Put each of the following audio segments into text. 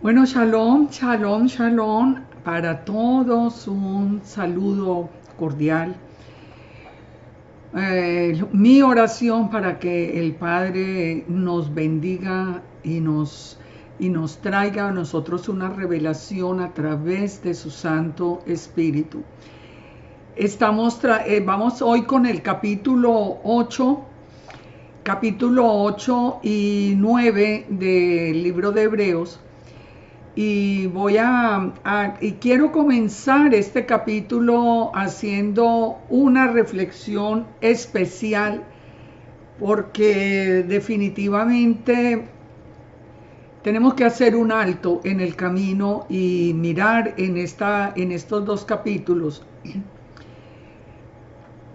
Bueno, shalom, shalom, shalom. Para todos un saludo cordial. Mi oración para que el Padre nos bendiga y nos traiga a nosotros una revelación a través de su Santo Espíritu. Vamos hoy con el capítulo 8 y 9 del libro de Hebreos. Y quiero comenzar este capítulo haciendo una reflexión especial porque definitivamente tenemos que hacer un alto en el camino y mirar en estos dos capítulos,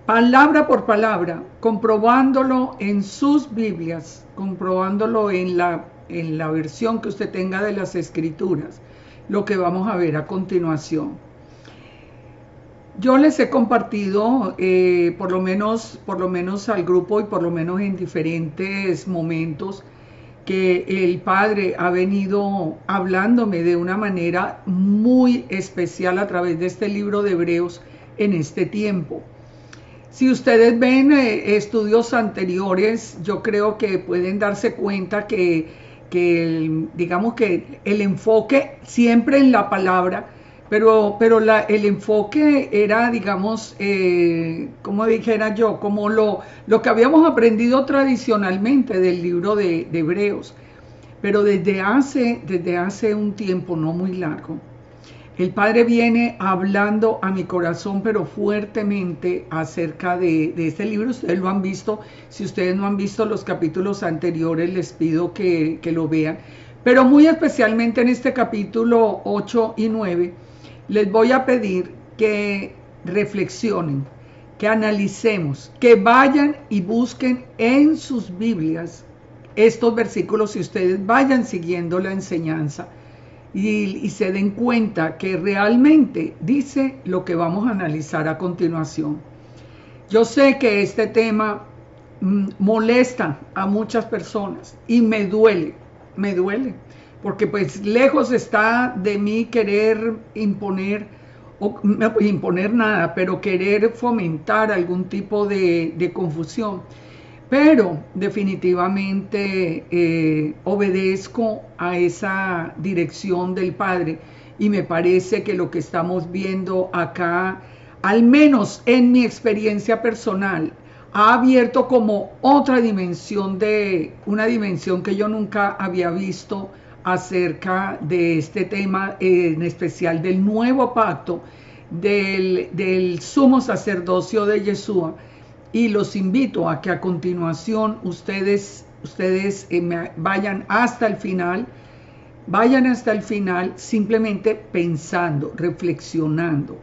palabra por palabra, comprobándolo en sus Biblias, comprobándolo en la versión que usted tenga de las Escrituras, lo que vamos a ver a continuación. Yo les he compartido, por lo menos al grupo y por lo menos en diferentes momentos, que el Padre ha venido hablándome de una manera muy especial a través de este libro de Hebreos en este tiempo. Si ustedes ven estudios anteriores, yo creo que pueden darse cuenta digamos que el enfoque siempre en la palabra, pero el enfoque era, digamos, como dijera yo, como lo que habíamos aprendido tradicionalmente del libro de Hebreos, pero desde hace un tiempo no muy largo. El Padre viene hablando a mi corazón, pero fuertemente acerca de este libro. Ustedes lo han visto. Si ustedes no han visto los capítulos anteriores, les pido que lo vean. Pero muy especialmente en este capítulo 8 y 9, les voy a pedir que reflexionen, que analicemos, que vayan y busquen en sus Biblias estos versículos y ustedes vayan siguiendo la enseñanza. Y se den cuenta que realmente dice lo que vamos a analizar a continuación. Yo sé que este tema molesta a muchas personas y me duele, porque pues lejos está de mí querer imponer, o no imponer nada, pero querer fomentar algún tipo de confusión. Pero definitivamente obedezco a esa dirección del Padre y me parece que lo que estamos viendo acá, al menos en mi experiencia personal, ha abierto como otra dimensión, una dimensión que yo nunca había visto acerca de este tema, en especial del nuevo pacto, del sumo sacerdocio de Yeshua. Y los invito a que a continuación ustedes vayan hasta el final, simplemente pensando, reflexionando.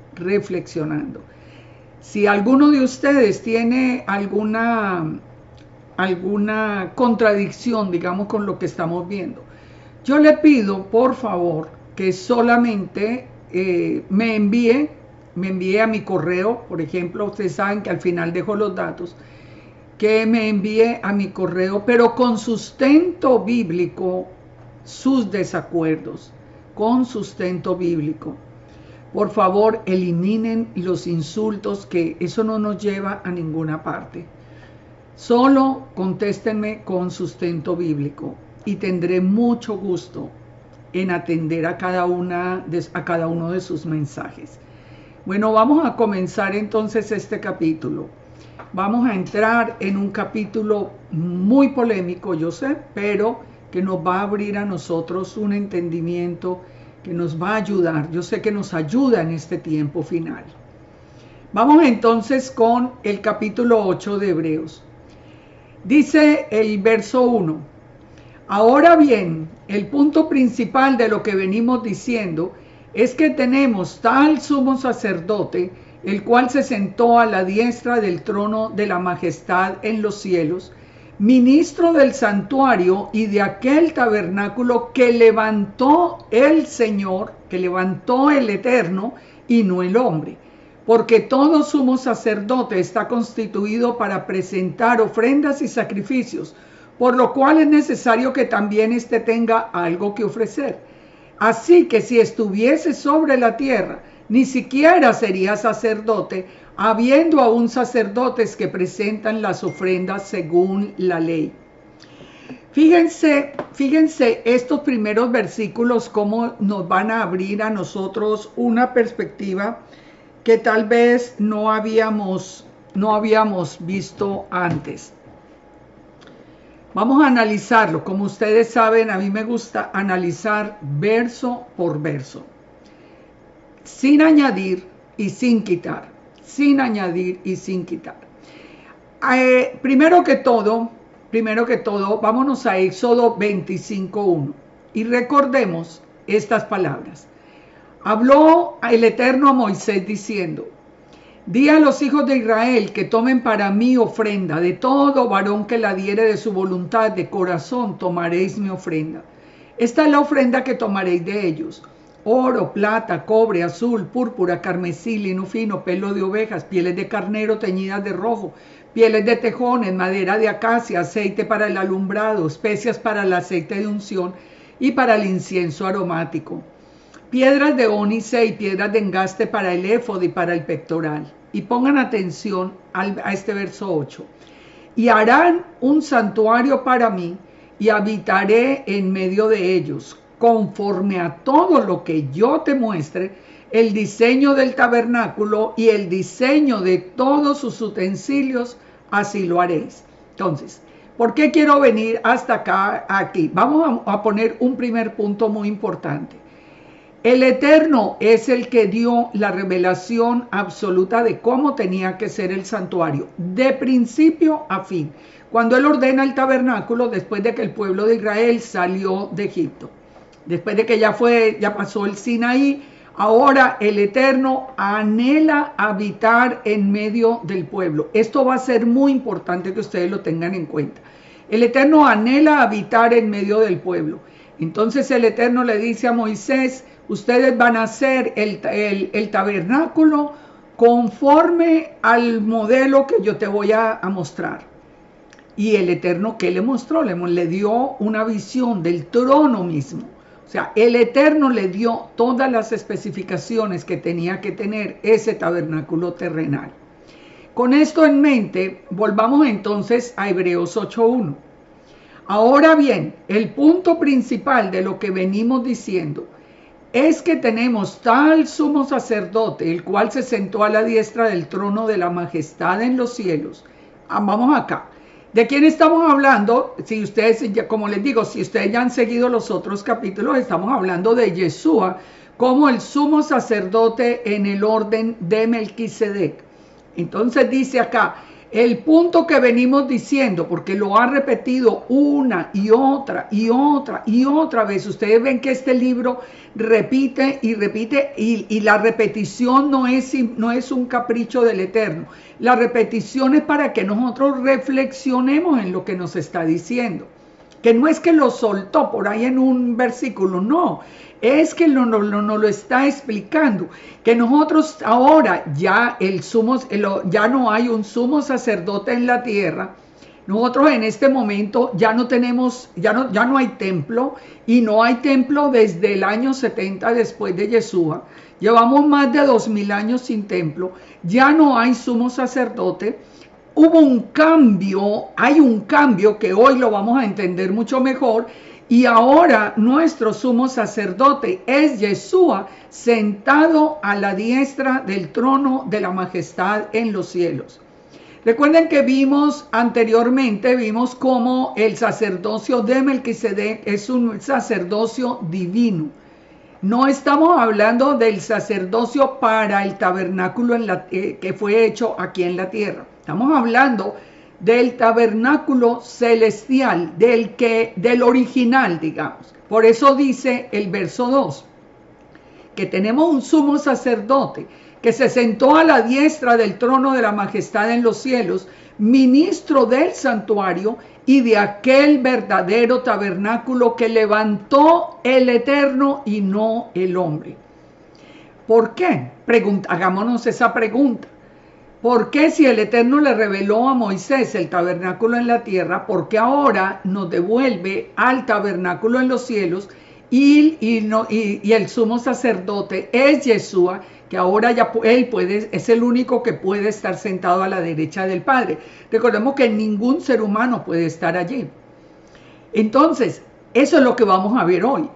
Si alguno de ustedes tiene alguna contradicción, digamos, con lo que estamos viendo, yo le pido, por favor, que solamente me envíe a mi correo. Por ejemplo, ustedes saben que al final dejo los datos, que me envíe a mi correo, pero con sustento bíblico, sus desacuerdos, con sustento bíblico. Por favor, eliminen los insultos, que eso no nos lleva a ninguna parte. Solo contéstenme con sustento bíblico y tendré mucho gusto en atender a cada uno de sus mensajes. Bueno, vamos a comenzar entonces este capítulo. Vamos a entrar en un capítulo muy polémico, yo sé, pero que nos va a abrir a nosotros un entendimiento que nos va a ayudar. Yo sé que nos ayuda en este tiempo final. Vamos entonces con el capítulo 8 de Hebreos. Dice el verso 1. Ahora bien, el punto principal de lo que venimos diciendo es que tenemos tal sumo sacerdote, el cual se sentó a la diestra del trono de la majestad en los cielos, ministro del santuario y de aquel tabernáculo que levantó el Señor, que levantó el Eterno y no el hombre. Porque todo sumo sacerdote está constituido para presentar ofrendas y sacrificios, por lo cual es necesario que también éste tenga algo que ofrecer. Así que si estuviese sobre la tierra, ni siquiera sería sacerdote, habiendo aún sacerdotes que presentan las ofrendas según la ley. Fíjense estos primeros versículos cómo nos van a abrir a nosotros una perspectiva que tal vez no habíamos visto antes. Vamos a analizarlo. Como ustedes saben, a mí me gusta analizar verso por verso, sin añadir y sin quitar, sin añadir y sin quitar. Primero que todo, vámonos a Éxodo 25:1 y recordemos estas palabras. Habló el Eterno a Moisés diciendo: di a los hijos de Israel que tomen para mí ofrenda, de todo varón que la diere de su voluntad, de corazón tomaréis mi ofrenda. Esta es la ofrenda que tomaréis de ellos: oro, plata, cobre, azul, púrpura, carmesí, lino fino, pelo de ovejas, pieles de carnero teñidas de rojo, pieles de tejones, madera de acacia, aceite para el alumbrado, especias para el aceite de unción y para el incienso aromático, piedras de ónice y piedras de engaste para el éfod y para el pectoral. Y pongan atención a este verso 8. Y harán un santuario para mí, y habitaré en medio de ellos, conforme a todo lo que yo te muestre, el diseño del tabernáculo y el diseño de todos sus utensilios, así lo haréis. Entonces, ¿por qué quiero venir hasta acá, aquí? Vamos a poner un primer punto muy importante. El Eterno es el que dio la revelación absoluta de cómo tenía que ser el santuario, de principio a fin, cuando Él ordena el tabernáculo después de que el pueblo de Israel salió de Egipto. Después de que ya pasó el Sinaí, ahora el Eterno anhela habitar en medio del pueblo. Esto va a ser muy importante que ustedes lo tengan en cuenta. El Eterno anhela habitar en medio del pueblo. Entonces el Eterno le dice a Moisés: ustedes van a hacer el tabernáculo conforme al modelo que yo te voy a mostrar. Y el Eterno, ¿qué le mostró? Le dio una visión del trono mismo. O sea, el Eterno le dio todas las especificaciones que tenía que tener ese tabernáculo terrenal. Con esto en mente, volvamos entonces a Hebreos 8:1. Ahora bien, el punto principal de lo que venimos diciendo es que tenemos tal sumo sacerdote, el cual se sentó a la diestra del trono de la majestad en los cielos. Vamos acá. ¿De quién estamos hablando? Si ustedes, como les digo, si ustedes ya han seguido los otros capítulos, estamos hablando de Yeshua como el sumo sacerdote en el orden de Melquisedec. Entonces dice acá, el punto que venimos diciendo, porque lo ha repetido una y otra y otra y otra vez. Ustedes ven que este libro repite y repite, y la repetición no es un capricho del Eterno. La repetición es para que nosotros reflexionemos en lo que nos está diciendo. Que no es que lo soltó por ahí en un versículo, no. Es que nos lo está explicando, que nosotros ahora ya ya no hay un sumo sacerdote en la tierra. Nosotros en este momento ya no tenemos, ya no hay templo, y no hay templo desde el año 70 después de Yeshua. Llevamos más de 2000 años sin templo, ya no hay sumo sacerdote. Hubo un cambio, hay un cambio que hoy lo vamos a entender mucho mejor. Y ahora nuestro sumo sacerdote es Yeshua, sentado a la diestra del trono de la majestad en los cielos. Recuerden que anteriormente vimos cómo el sacerdocio de Melquisedec es un sacerdocio divino. No estamos hablando del sacerdocio para el tabernáculo que fue hecho aquí en la tierra. Estamos hablando del tabernáculo celestial, del original, digamos. Por eso dice el verso 2, que tenemos un sumo sacerdote que se sentó a la diestra del trono de la majestad en los cielos, ministro del santuario y de aquel verdadero tabernáculo que levantó el Eterno y no el hombre. ¿Por qué? Hagámonos esa pregunta. ¿Por qué, si el Eterno le reveló a Moisés el tabernáculo en la tierra, por qué ahora nos devuelve al tabernáculo en los cielos y el sumo sacerdote es Yeshua, que ahora ya él es el único que puede estar sentado a la derecha del Padre. Recordemos que ningún ser humano puede estar allí. Entonces, eso es lo que vamos a ver hoy.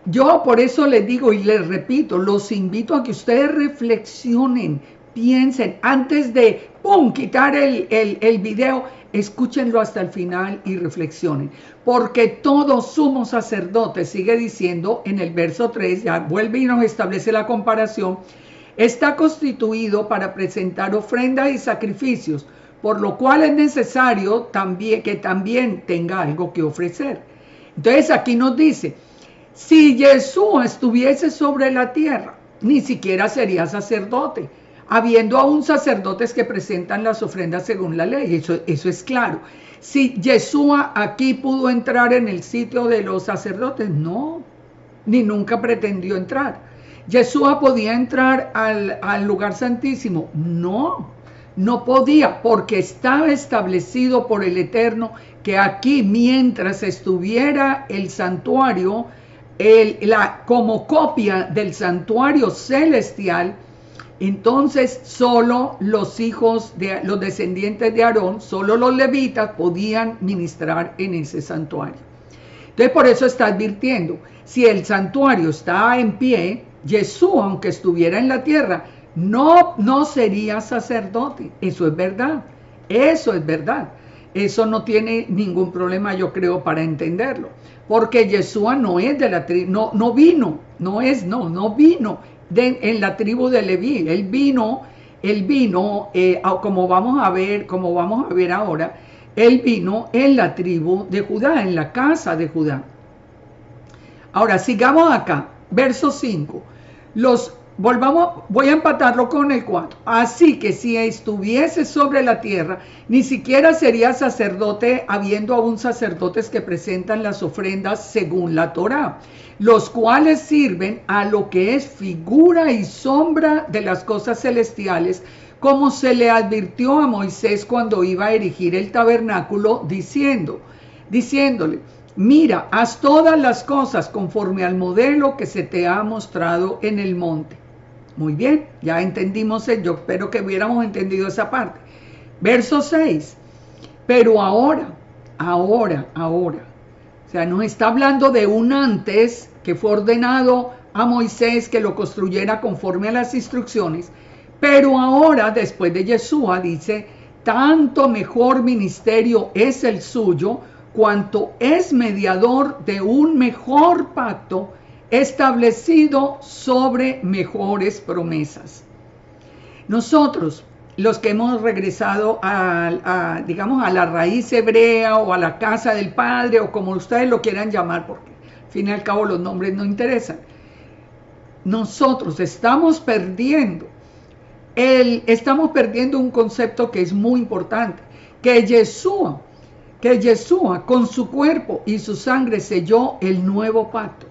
Yo por eso les digo y les repito, los invito a que ustedes reflexionen, piensen, antes de quitar el video, escúchenlo hasta el final y reflexionen. Porque todo sumo sacerdote, sigue diciendo en el verso 3, ya vuelve y nos establece la comparación, está constituido para presentar ofrendas y sacrificios, por lo cual es necesario que también tenga algo que ofrecer. Entonces aquí nos dice, si Yeshua estuviese sobre la tierra, ni siquiera sería sacerdote, habiendo aún sacerdotes que presentan las ofrendas según la ley. Eso es claro. Si Yeshua aquí pudo entrar en el sitio de los sacerdotes, no, ni nunca pretendió entrar. Yeshua podía entrar al lugar santísimo, no podía, porque estaba establecido por el Eterno que aquí, mientras estuviera el santuario, como copia del santuario celestial, entonces solo los los descendientes de Aarón, solo los levitas podían ministrar en ese santuario. Entonces por eso está advirtiendo, si el santuario está en pie, Yeshua, aunque estuviera en la tierra, no sería sacerdote. Eso es verdad, eso es verdad. Eso no tiene ningún problema, yo creo, para entenderlo. Porque Yeshua no es de la tribu, no vino en la tribu de Leví. Él vino, como vamos a ver ahora, él vino en la tribu de Judá, en la casa de Judá. Ahora, sigamos acá, verso 5. Voy a empatarlo con el 4. Así que si estuviese sobre la tierra, ni siquiera sería sacerdote, habiendo aún sacerdotes que presentan las ofrendas según la Torá, los cuales sirven a lo que es figura y sombra de las cosas celestiales, como se le advirtió a Moisés cuando iba a erigir el tabernáculo, diciéndole, mira, haz todas las cosas conforme al modelo que se te ha mostrado en el monte. Muy bien, ya entendimos, yo espero que hubiéramos entendido esa parte. Verso 6, pero ahora, o sea, nos está hablando de un antes que fue ordenado a Moisés que lo construyera conforme a las instrucciones, pero ahora, después de Yeshua, dice, tanto mejor ministerio es el suyo, cuanto es mediador de un mejor pacto, establecido sobre mejores promesas. Nosotros, los que hemos regresado digamos, a la raíz hebrea o a la casa del Padre, o como ustedes lo quieran llamar, porque al fin y al cabo los nombres no interesan, nosotros estamos perdiendo un concepto que es muy importante, que Yeshua con su cuerpo y su sangre selló el nuevo pacto.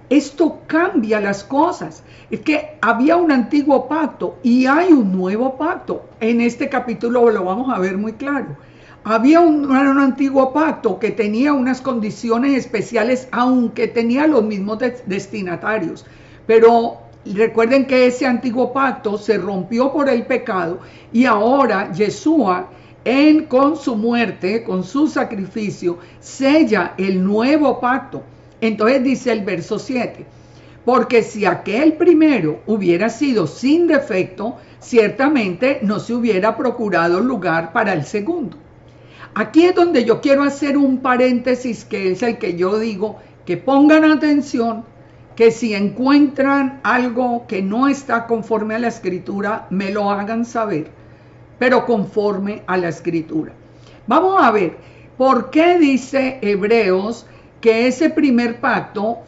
Esto cambia las cosas. Es que había un antiguo pacto y hay un nuevo pacto. En este capítulo lo vamos a ver muy claro. Había un antiguo pacto que tenía unas condiciones especiales, aunque tenía los mismos destinatarios. Pero recuerden que ese antiguo pacto se rompió por el pecado y ahora Yeshua, con su muerte, con su sacrificio, sella el nuevo pacto. Entonces dice el verso 7, porque si aquel primero hubiera sido sin defecto, ciertamente no se hubiera procurado lugar para el segundo. Aquí es donde yo quiero hacer un paréntesis, que es el que yo digo, que pongan atención, que si encuentran algo que no está conforme a la Escritura, me lo hagan saber, pero conforme a la Escritura. Vamos a ver, ¿por qué dice Hebreos que ese primer pacto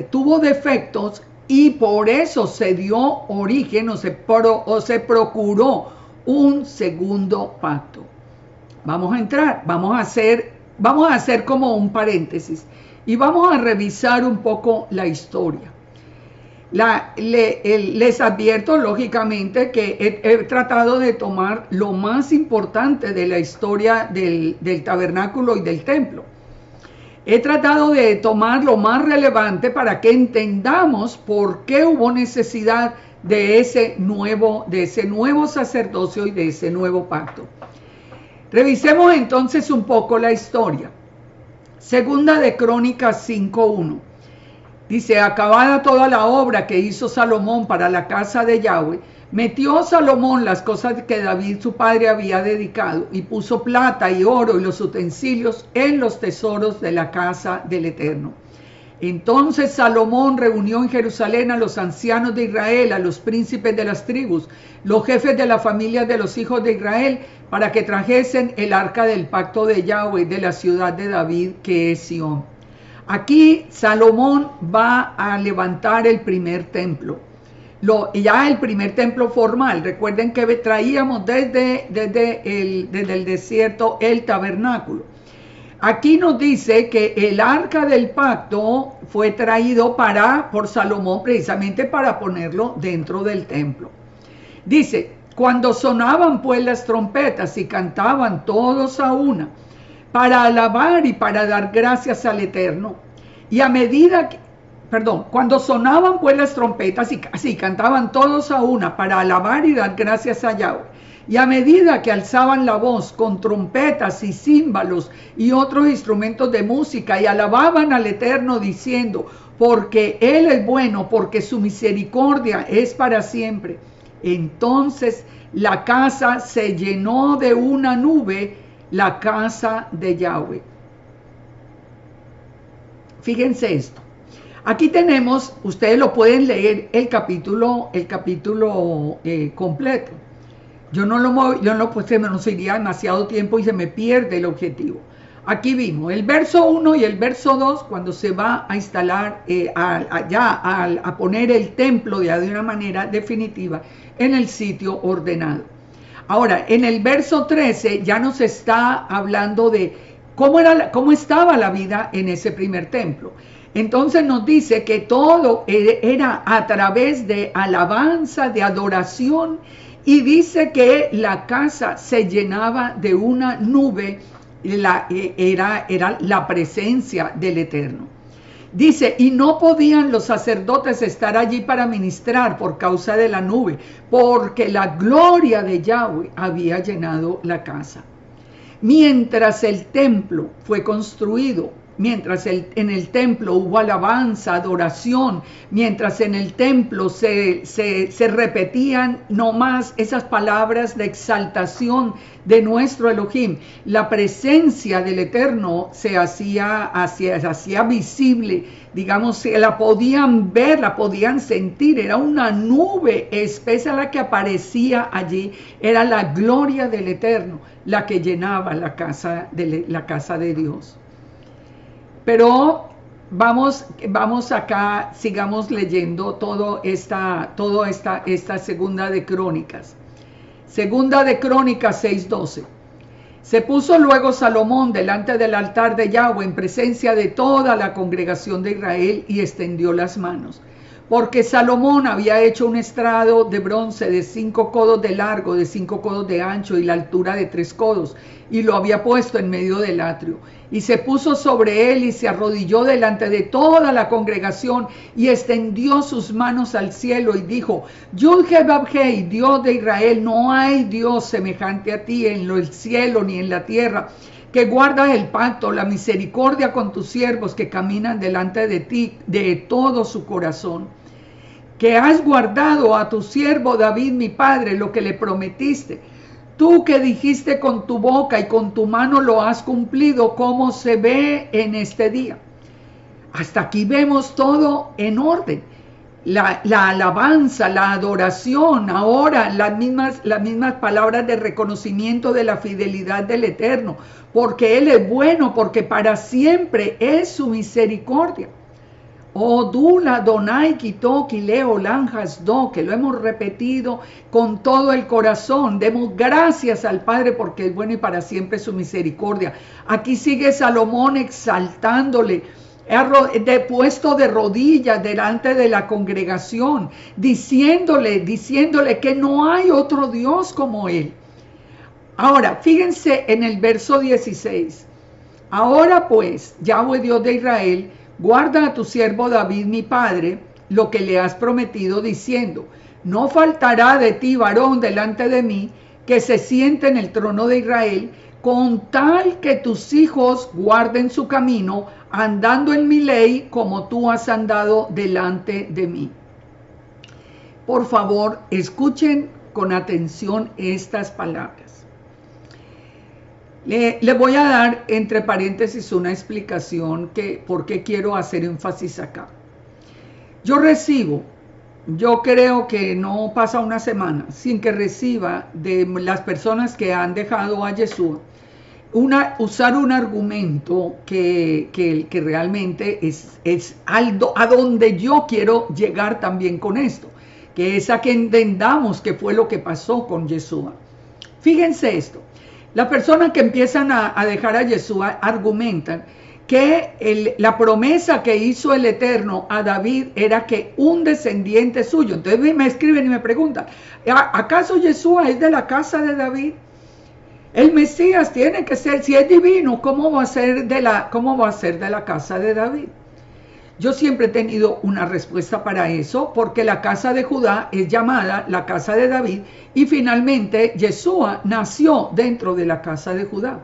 tuvo defectos y por eso se dio origen o se procuró un segundo pacto? Vamos a entrar, vamos a hacer como un paréntesis y vamos a revisar un poco la historia. Les advierto lógicamente que he tratado de tomar lo más importante de la historia del tabernáculo y del templo. He tratado de tomar lo más relevante para que entendamos por qué hubo necesidad de ese nuevo sacerdocio y de ese nuevo pacto. Revisemos entonces un poco la historia. Segunda de Crónicas 5:1. Dice: acabada toda la obra que hizo Salomón para la casa de Yahweh, metió Salomón las cosas que David su padre había dedicado, y puso plata y oro y los utensilios en los tesoros de la casa del Eterno. Entonces Salomón reunió en Jerusalén a los ancianos de Israel, a los príncipes de las tribus, los jefes de las familias de los hijos de Israel, para que trajesen el arca del pacto de Yahweh de la ciudad de David, que es Sión. Aquí Salomón va a levantar el primer templo. Ya el primer templo formal. Recuerden que traíamos desde el desierto el tabernáculo. Aquí nos dice que el arca del pacto fue traído por Salomón precisamente para ponerlo dentro del templo. Dice: cuando sonaban pues las trompetas y cantaban todos a una, para alabar y para dar gracias al Eterno, y a medida que, cuando sonaban pues las trompetas y así cantaban todos a una para alabar y dar gracias a Yahweh, y a medida que alzaban la voz con trompetas y címbalos y otros instrumentos de música y alababan al Eterno diciendo: porque Él es bueno, porque su misericordia es para siempre. Entonces la casa se llenó de una nube, la casa de Yahweh. Fíjense esto. Aquí tenemos, ustedes lo pueden leer el capítulo completo. Yo pues se me nos iría demasiado tiempo y se me pierde el objetivo. Aquí vimos el verso 1 y el verso 2 cuando se va a instalar, a poner el templo ya de una manera definitiva en el sitio ordenado. Ahora, en el verso 13 ya nos está hablando de cómo estaba la vida en ese primer templo. Entonces nos dice que todo era a través de alabanza, de adoración, y dice que la casa se llenaba de una nube, era la presencia del Eterno. Dice: y no podían los sacerdotes estar allí para ministrar por causa de la nube, porque la gloria de Yahweh había llenado la casa. Mientras el templo fue construido, mientras en el templo hubo alabanza, adoración, mientras en el templo se repetían no más esas palabras de exaltación de nuestro Elohim, la presencia del Eterno se hacía visible, digamos, la podían ver, la podían sentir. Era una nube espesa la que aparecía allí, era la gloria del Eterno la que llenaba la casa de Dios. Pero vamos acá, sigamos leyendo toda esta segunda de Crónicas. Segunda de Crónicas 6:12. Se puso luego Salomón delante del altar de Yahweh en presencia de toda la congregación de Israel y extendió las manos. Porque Salomón había hecho un estrado de bronce de 5 codos de largo, de 5 codos de ancho y la altura de 3 codos, y lo había puesto en medio del atrio. Y se puso sobre él y se arrodilló delante de toda la congregación y extendió sus manos al cielo y dijo: Yud-He-Vав-Hei, Dios de Israel, no hay Dios semejante a ti en el cielo ni en la tierra, que guardas el pacto, la misericordia con tus siervos que caminan delante de ti de todo su corazón. Que has guardado a tu siervo David mi padre lo que le prometiste. Tú que dijiste con tu boca y con tu mano lo has cumplido, como se ve en este día. Hasta aquí vemos todo en orden. La alabanza, la adoración, ahora las mismas palabras de reconocimiento de la fidelidad del Eterno, porque Él es bueno, porque para siempre es su misericordia. Oh, Dula, Donai, Kito, Kileo, Lanjas, Do, que lo hemos repetido con todo el corazón. Demos gracias al Padre porque es bueno y para siempre su misericordia. Aquí sigue Salomón exaltándole, puesto de rodillas delante de la congregación, diciéndole que no hay otro Dios como Él. Ahora, fíjense en el verso 16. Ahora pues, Yahweh Dios de Israel, guarda a tu siervo David mi padre, lo que le has prometido, diciendo, no faltará de ti varón delante de mí, que se siente en el trono de Israel, con tal que tus hijos guarden su camino, andando en mi ley, como tú has andado delante de mí. Por favor, escuchen con atención estas palabras. Le voy a dar entre paréntesis una explicación que por qué quiero hacer énfasis acá. Yo creo que no pasa una semana sin que reciba de las personas que han dejado a Yeshua usar un argumento que realmente es a donde yo quiero llegar también con esto, que es a que entendamos qué fue lo que pasó con Yeshua. Fíjense esto, las personas que empiezan a dejar a Yeshua argumentan que la promesa que hizo el Eterno a David era que un descendiente suyo. Entonces me escriben y me preguntan, ¿acaso Yeshua es de la casa de David? El Mesías tiene que ser, si es divino, ¿cómo va a ser de la casa de David? Yo siempre he tenido una respuesta para eso, porque la casa de Judá es llamada la casa de David, y finalmente Yeshua nació dentro de la casa de Judá.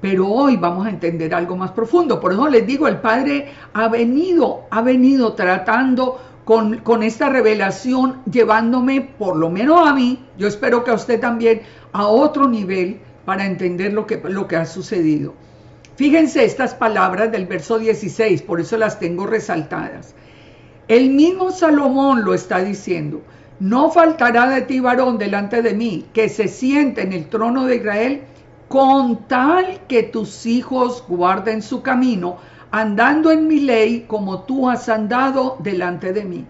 Pero hoy vamos a entender algo más profundo. Por eso les digo, el Padre ha venido tratando con esta revelación, llevándome, por lo menos a mí, yo espero que a usted también, a otro nivel para entender lo que ha sucedido. Fíjense estas palabras del verso 16, por eso las tengo resaltadas. El mismo Salomón lo está diciendo. No faltará de ti varón delante de mí, que se siente en el trono de Israel, con tal que tus hijos guarden su camino, andando en mi ley como tú has andado delante de mí.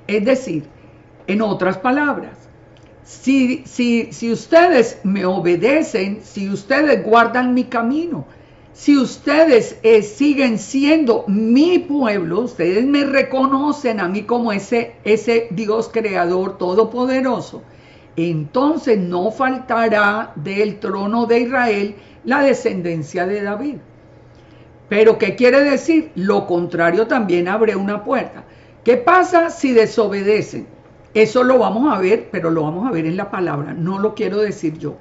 Es decir, en otras palabras, si ustedes me obedecen, si ustedes guardan mi camino, si ustedes siguen siendo mi pueblo, ustedes me reconocen a mí como ese Dios creador todopoderoso, entonces no faltará del trono de Israel la descendencia de David. Pero ¿qué quiere decir? Lo contrario también abre una puerta. ¿Qué pasa si desobedecen? Eso lo vamos a ver, pero lo vamos a ver en la palabra, no lo quiero decir yo.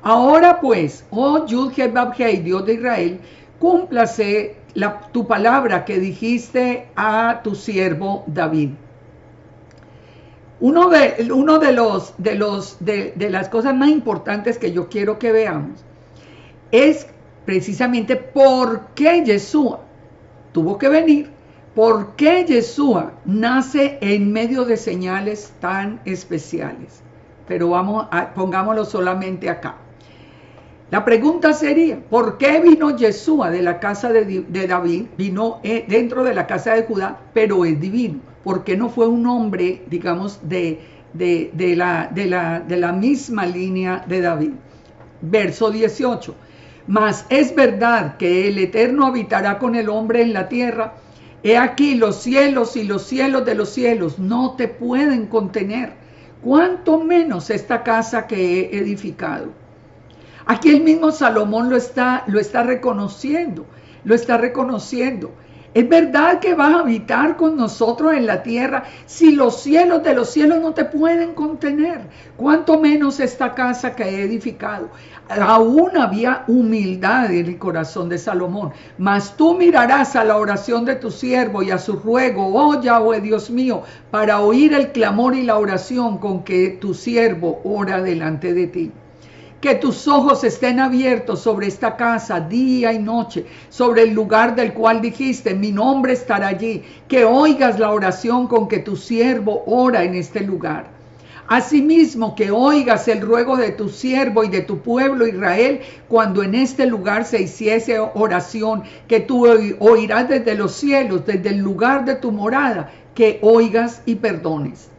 Ahora pues, oh Yud-Heh-Vav-Heh, Dios de Israel, cúmplase tu palabra que dijiste a tu siervo David. Uno de las cosas más importantes que yo quiero que veamos es precisamente por qué Yeshua tuvo que venir, por qué Yeshua nace en medio de señales tan especiales. Pero pongámoslo solamente acá. La pregunta sería, ¿por qué vino Yeshua de la casa de David? Vino dentro de la casa de Judá, pero es divino. ¿Por qué no fue un hombre, digamos, de la misma línea de David? Verso 18. Mas es verdad que el Eterno habitará con el hombre en la tierra. He aquí los cielos y los cielos de los cielos no te pueden contener, cuanto menos esta casa que he edificado. Aquí el mismo Salomón lo está reconociendo, Es verdad que vas a habitar con nosotros en la tierra, si los cielos de los cielos no te pueden contener, cuanto menos esta casa que he edificado. Aún había humildad en el corazón de Salomón, mas tú mirarás a la oración de tu siervo y a su ruego, oh Yahweh Dios mío, para oír el clamor y la oración con que tu siervo ora delante de ti. Que tus ojos estén abiertos sobre esta casa día y noche, sobre el lugar del cual dijiste, mi nombre estará allí. Que oigas la oración con que tu siervo ora en este lugar. Asimismo, que oigas el ruego de tu siervo y de tu pueblo Israel, cuando en este lugar se hiciese oración, que tú oirás desde los cielos, desde el lugar de tu morada, que oigas y perdones.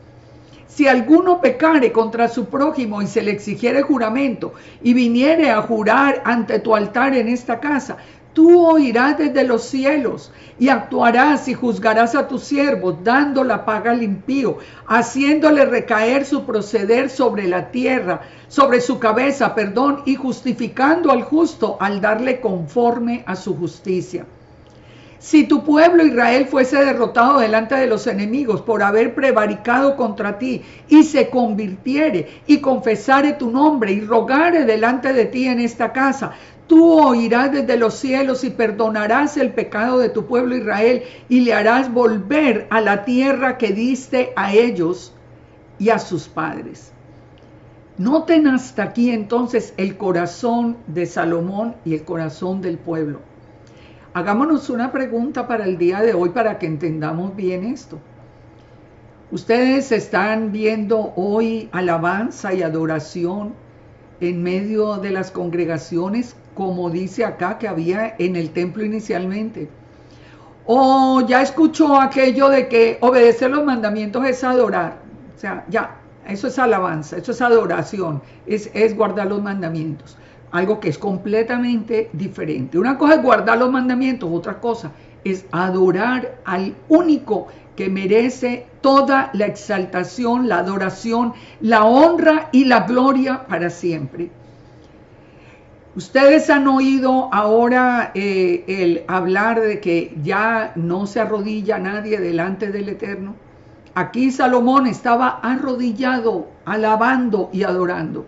Si alguno pecare contra su prójimo y se le exigiere juramento y viniere a jurar ante tu altar en esta casa, Tú oirás desde los cielos y actuarás y juzgarás a tus siervos, dando la paga al impío, haciéndole recaer su proceder sobre la tierra, sobre su cabeza, perdón, y justificando al justo al darle conforme a su justicia. Si tu pueblo Israel fuese derrotado delante de los enemigos por haber prevaricado contra ti, y se convirtiere y confesare tu nombre y rogare delante de ti en esta casa, tú oirás desde los cielos y perdonarás el pecado de tu pueblo Israel y le harás volver a la tierra que diste a ellos y a sus padres. Noten hasta aquí entonces el corazón de Salomón y el corazón del pueblo. Hagámonos una pregunta para el día de hoy para que entendamos bien esto. Ustedes están viendo hoy alabanza y adoración en medio de las congregaciones, como dice acá que había en el templo inicialmente. O ya escuchó aquello de que obedecer los mandamientos es adorar. O sea, ya, eso es alabanza, eso es adoración, es guardar los mandamientos. Algo que es completamente diferente. Una cosa es guardar los mandamientos, otra cosa es adorar al único que merece toda la exaltación, la adoración, la honra y la gloria para siempre. Ustedes han oído ahora el hablar de que ya no se arrodilla nadie delante del Eterno. Aquí Salomón estaba arrodillado, alabando y adorando.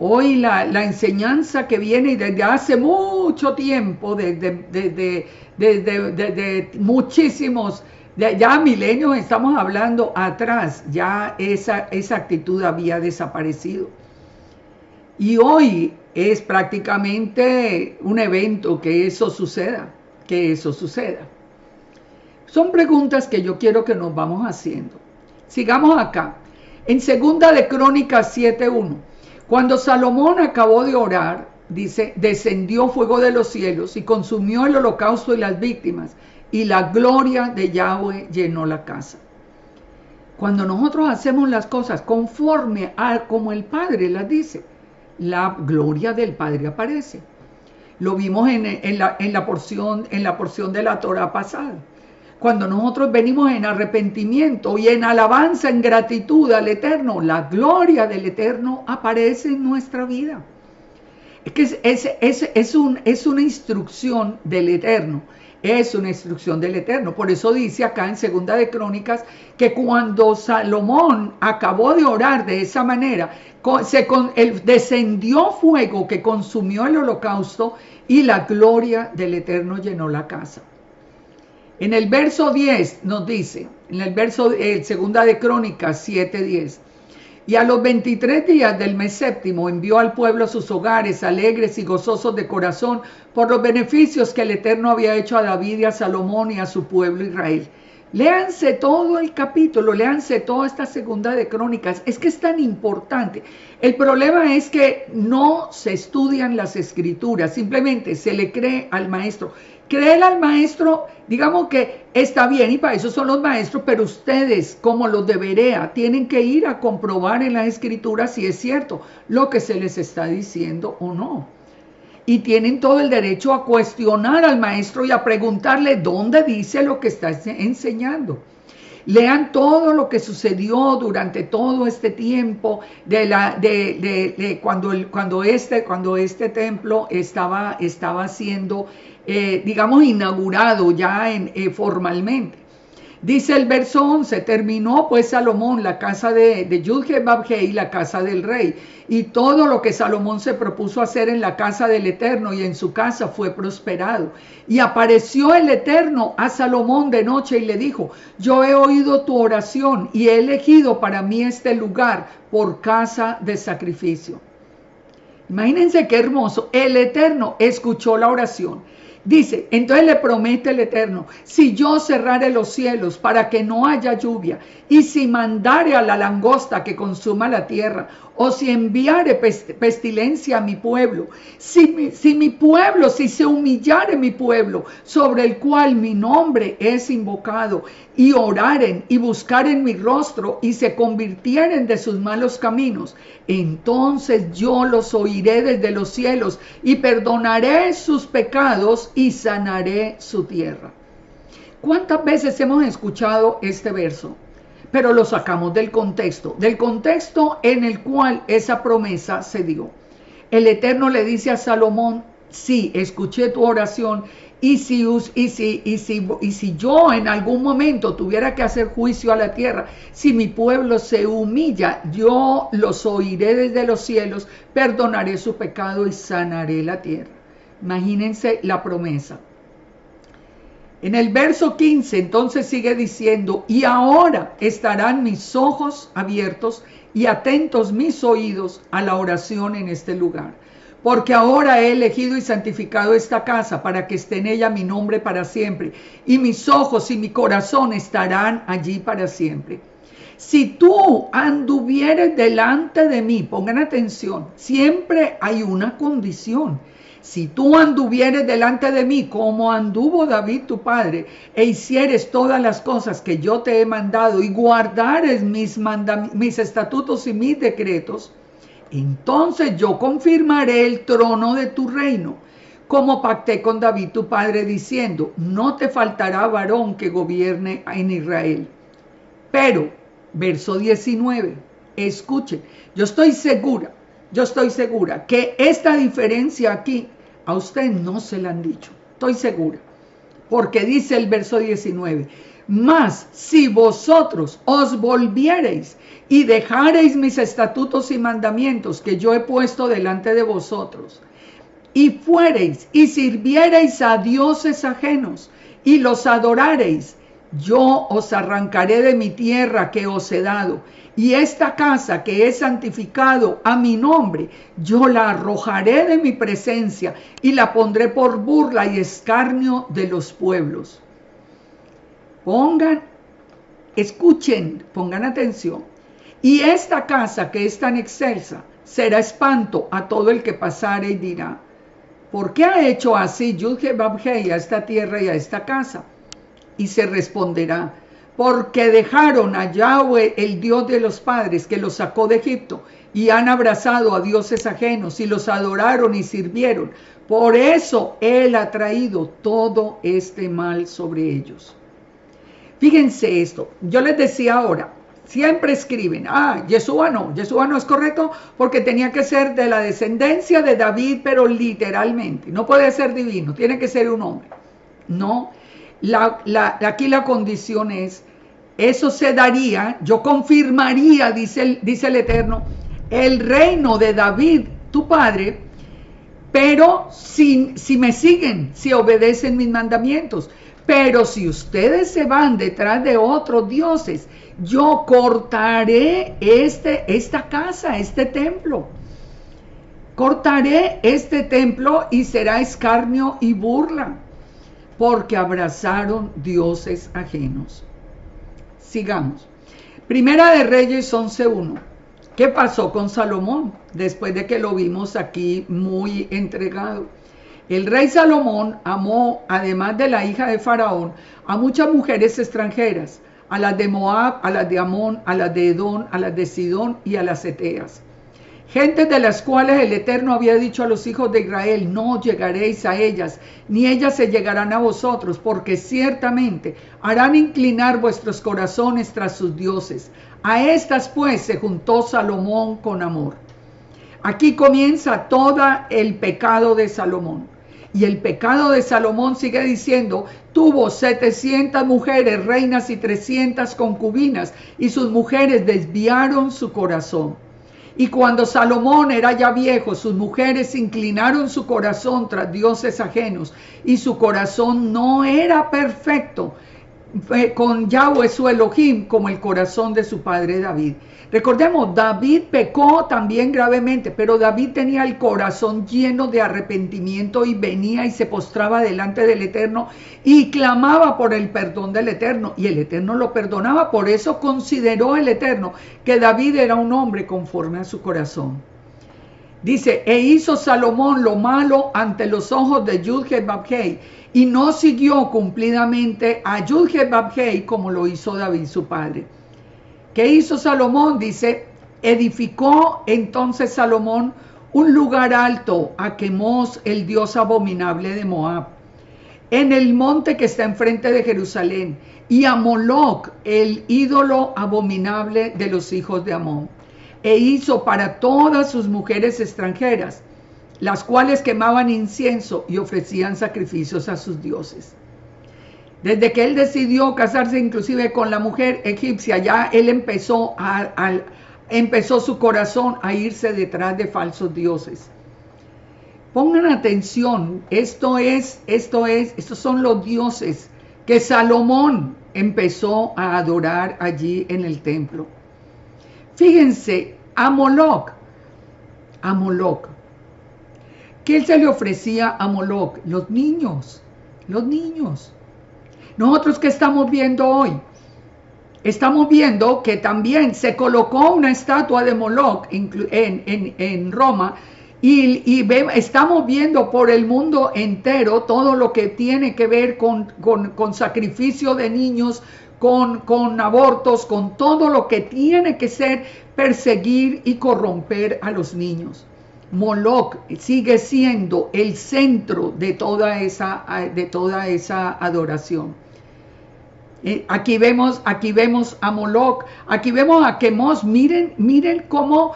Hoy la enseñanza que viene desde hace mucho tiempo, desde muchísimos, ya milenios estamos hablando atrás, ya esa actitud había desaparecido. Y hoy es prácticamente un evento que eso suceda, Son preguntas que yo quiero que nos vamos haciendo. Sigamos acá. En 2 de Crónicas 7:1. Cuando Salomón acabó de orar, dice, descendió fuego de los cielos y consumió el holocausto y las víctimas, y la gloria de Yahweh llenó la casa. Cuando nosotros hacemos las cosas conforme a como el Padre las dice, la gloria del Padre aparece. Lo vimos en la porción de la Torah pasada. Cuando nosotros venimos en arrepentimiento y en alabanza, en gratitud al Eterno, la gloria del Eterno aparece en nuestra vida. Es que es una instrucción del Eterno. Es una instrucción del Eterno. Por eso dice acá en 2 de Crónicas que cuando Salomón acabó de orar de esa manera, descendió fuego que consumió el holocausto y la gloria del Eterno llenó la casa. En el verso 10 nos dice, en el verso 2 de Crónicas 7:10, y a los 23 días del mes séptimo envió al pueblo a sus hogares, alegres y gozosos de corazón, por los beneficios que el Eterno había hecho a David y a Salomón y a su pueblo Israel. Léanse todo el capítulo, léanse toda esta 2 de Crónicas, es que es tan importante. El problema es que no se estudian las escrituras, simplemente se le cree al maestro. Creer al maestro, digamos que está bien y para eso son los maestros, pero ustedes como los de Berea tienen que ir a comprobar en las escrituras si es cierto lo que se les está diciendo o no. Y tienen todo el derecho a cuestionar al maestro y a preguntarle dónde dice lo que está enseñando. Lean todo lo que sucedió durante todo este tiempo cuando este templo estaba siendo digamos inaugurado ya formalmente. Dice el verso 11, terminó pues Salomón la casa de Yud-Heh-Vab-Heh y la casa del rey, y todo lo que Salomón se propuso hacer en la casa del Eterno y en su casa fue prosperado. Y apareció el Eterno a Salomón de noche y le dijo, yo he oído tu oración y he elegido para mí este lugar por casa de sacrificio. Imagínense qué hermoso, el Eterno escuchó la oración. Dice, entonces le promete el Eterno, si yo cerrare los cielos para que no haya lluvia, y si mandare a la langosta que consuma la tierra, o si enviare pestilencia a mi pueblo, si se humillare mi pueblo, sobre el cual mi nombre es invocado, y oraren y buscaren mi rostro, y se convirtieren de sus malos caminos, entonces yo los oiré desde los cielos, y perdonaré sus pecados, y sanaré su tierra. ¿Cuántas veces hemos escuchado este verso? Pero lo sacamos del contexto en el cual esa promesa se dio. El Eterno le dice a Salomón: sí, escuché tu oración, y si yo en algún momento tuviera que hacer juicio a la tierra, si mi pueblo se humilla, yo los oiré desde los cielos, perdonaré su pecado y sanaré la tierra. Imagínense la promesa. En el verso 15 entonces sigue diciendo: y ahora estarán mis ojos abiertos y atentos mis oídos a la oración en este lugar, porque ahora he elegido y santificado esta casa para que esté en ella mi nombre para siempre, y mis ojos y mi corazón estarán allí para siempre. Si tú anduvieres delante de mí, pongan atención, siempre hay una condición. Si tú anduvieres delante de mí como anduvo David tu padre, e hicieres todas las cosas que yo te he mandado, y guardares mis estatutos y mis decretos, entonces yo confirmaré el trono de tu reino, como pacté con David tu padre, diciendo: no te faltará varón que gobierne en Israel. Pero, verso 19, escuchen, yo estoy segura que esta diferencia aquí a usted no se la han dicho. Estoy segura. Porque dice el verso 19: mas si vosotros os volviereis y dejareis mis estatutos y mandamientos que yo he puesto delante de vosotros, y fuereis y sirviereis a dioses ajenos y los adorareis, yo os arrancaré de mi tierra que os he dado, y esta casa que he santificado a mi nombre, yo la arrojaré de mi presencia y la pondré por burla y escarnio de los pueblos. Escuchen, pongan atención. Y esta casa que es tan excelsa será espanto a todo el que pasare y dirá: ¿por qué ha hecho así Yud-Heh-Vah-Heh a esta tierra y a esta casa? Y se responderá: porque dejaron a Yahweh, el Dios de los padres, que los sacó de Egipto, y han abrazado a dioses ajenos, y los adoraron y sirvieron. Por eso Él ha traído todo este mal sobre ellos. Fíjense esto, yo les decía ahora, siempre escriben: Yeshua no es correcto, porque tenía que ser de la descendencia de David, pero literalmente, no puede ser divino, tiene que ser un hombre. No, aquí la condición es: eso se daría, yo confirmaría, dice el Eterno, el reino de David, tu padre, pero si me siguen, si obedecen mis mandamientos. Pero si ustedes se van detrás de otros dioses, yo cortaré esta casa, este templo. Cortaré este templo y será escarnio y burla, porque abrazaron dioses ajenos. Sigamos. Primera de Reyes 11:1. ¿Qué pasó con Salomón? Después de que lo vimos aquí muy entregado. El rey Salomón amó, además de la hija de Faraón, a muchas mujeres extranjeras, a las de Moab, a las de Amón, a las de Edom, a las de Sidón y a las Eteas. Gentes de las cuales el Eterno había dicho a los hijos de Israel: no llegaréis a ellas, ni ellas se llegarán a vosotros, porque ciertamente harán inclinar vuestros corazones tras sus dioses. A estas pues se juntó Salomón con amor. Aquí comienza todo el pecado de Salomón. Y el pecado de Salomón, sigue diciendo, tuvo 700 mujeres, reinas y 300 concubinas, y sus mujeres desviaron su corazón. Y cuando Salomón era ya viejo, sus mujeres inclinaron su corazón tras dioses ajenos, y su corazón no era perfecto con Yahweh su Elohim como el corazón de su padre David. Recordemos, David pecó también gravemente, pero David tenía el corazón lleno de arrepentimiento y venía y se postraba delante del Eterno y clamaba por el perdón del Eterno, y el Eterno lo perdonaba. Por eso consideró el Eterno que David era un hombre conforme a su corazón. Dice, e hizo Salomón lo malo ante los ojos de Yud-Heh-Vavhei, y no siguió cumplidamente a Yud-Heh-Vavhei como lo hizo David su padre. ¿Qué hizo Salomón? Dice, edificó entonces Salomón un lugar alto a Quemos, el dios abominable de Moab, en el monte que está enfrente de Jerusalén, y a Moloc, el ídolo abominable de los hijos de Amón. E hizo para todas sus mujeres extranjeras, las cuales quemaban incienso y ofrecían sacrificios a sus dioses. Desde que él decidió casarse inclusive con la mujer egipcia, ya él empezó su corazón a irse detrás de falsos dioses. Pongan atención, estos son los dioses que Salomón empezó a adorar allí en el templo. Fíjense, a Moloc. ¿Qué se le ofrecía a Moloc? Los niños. Nosotros, ¿qué estamos viendo hoy? Estamos viendo que también se colocó una estatua de Moloc en Roma, y estamos viendo por el mundo entero todo lo que tiene que ver con sacrificio de niños, con abortos, con todo lo que tiene que ser perseguir y corromper a los niños. Moloc sigue siendo el centro de toda esa adoración. Aquí vemos a Moloc, aquí vemos a Quemos. Miren cómo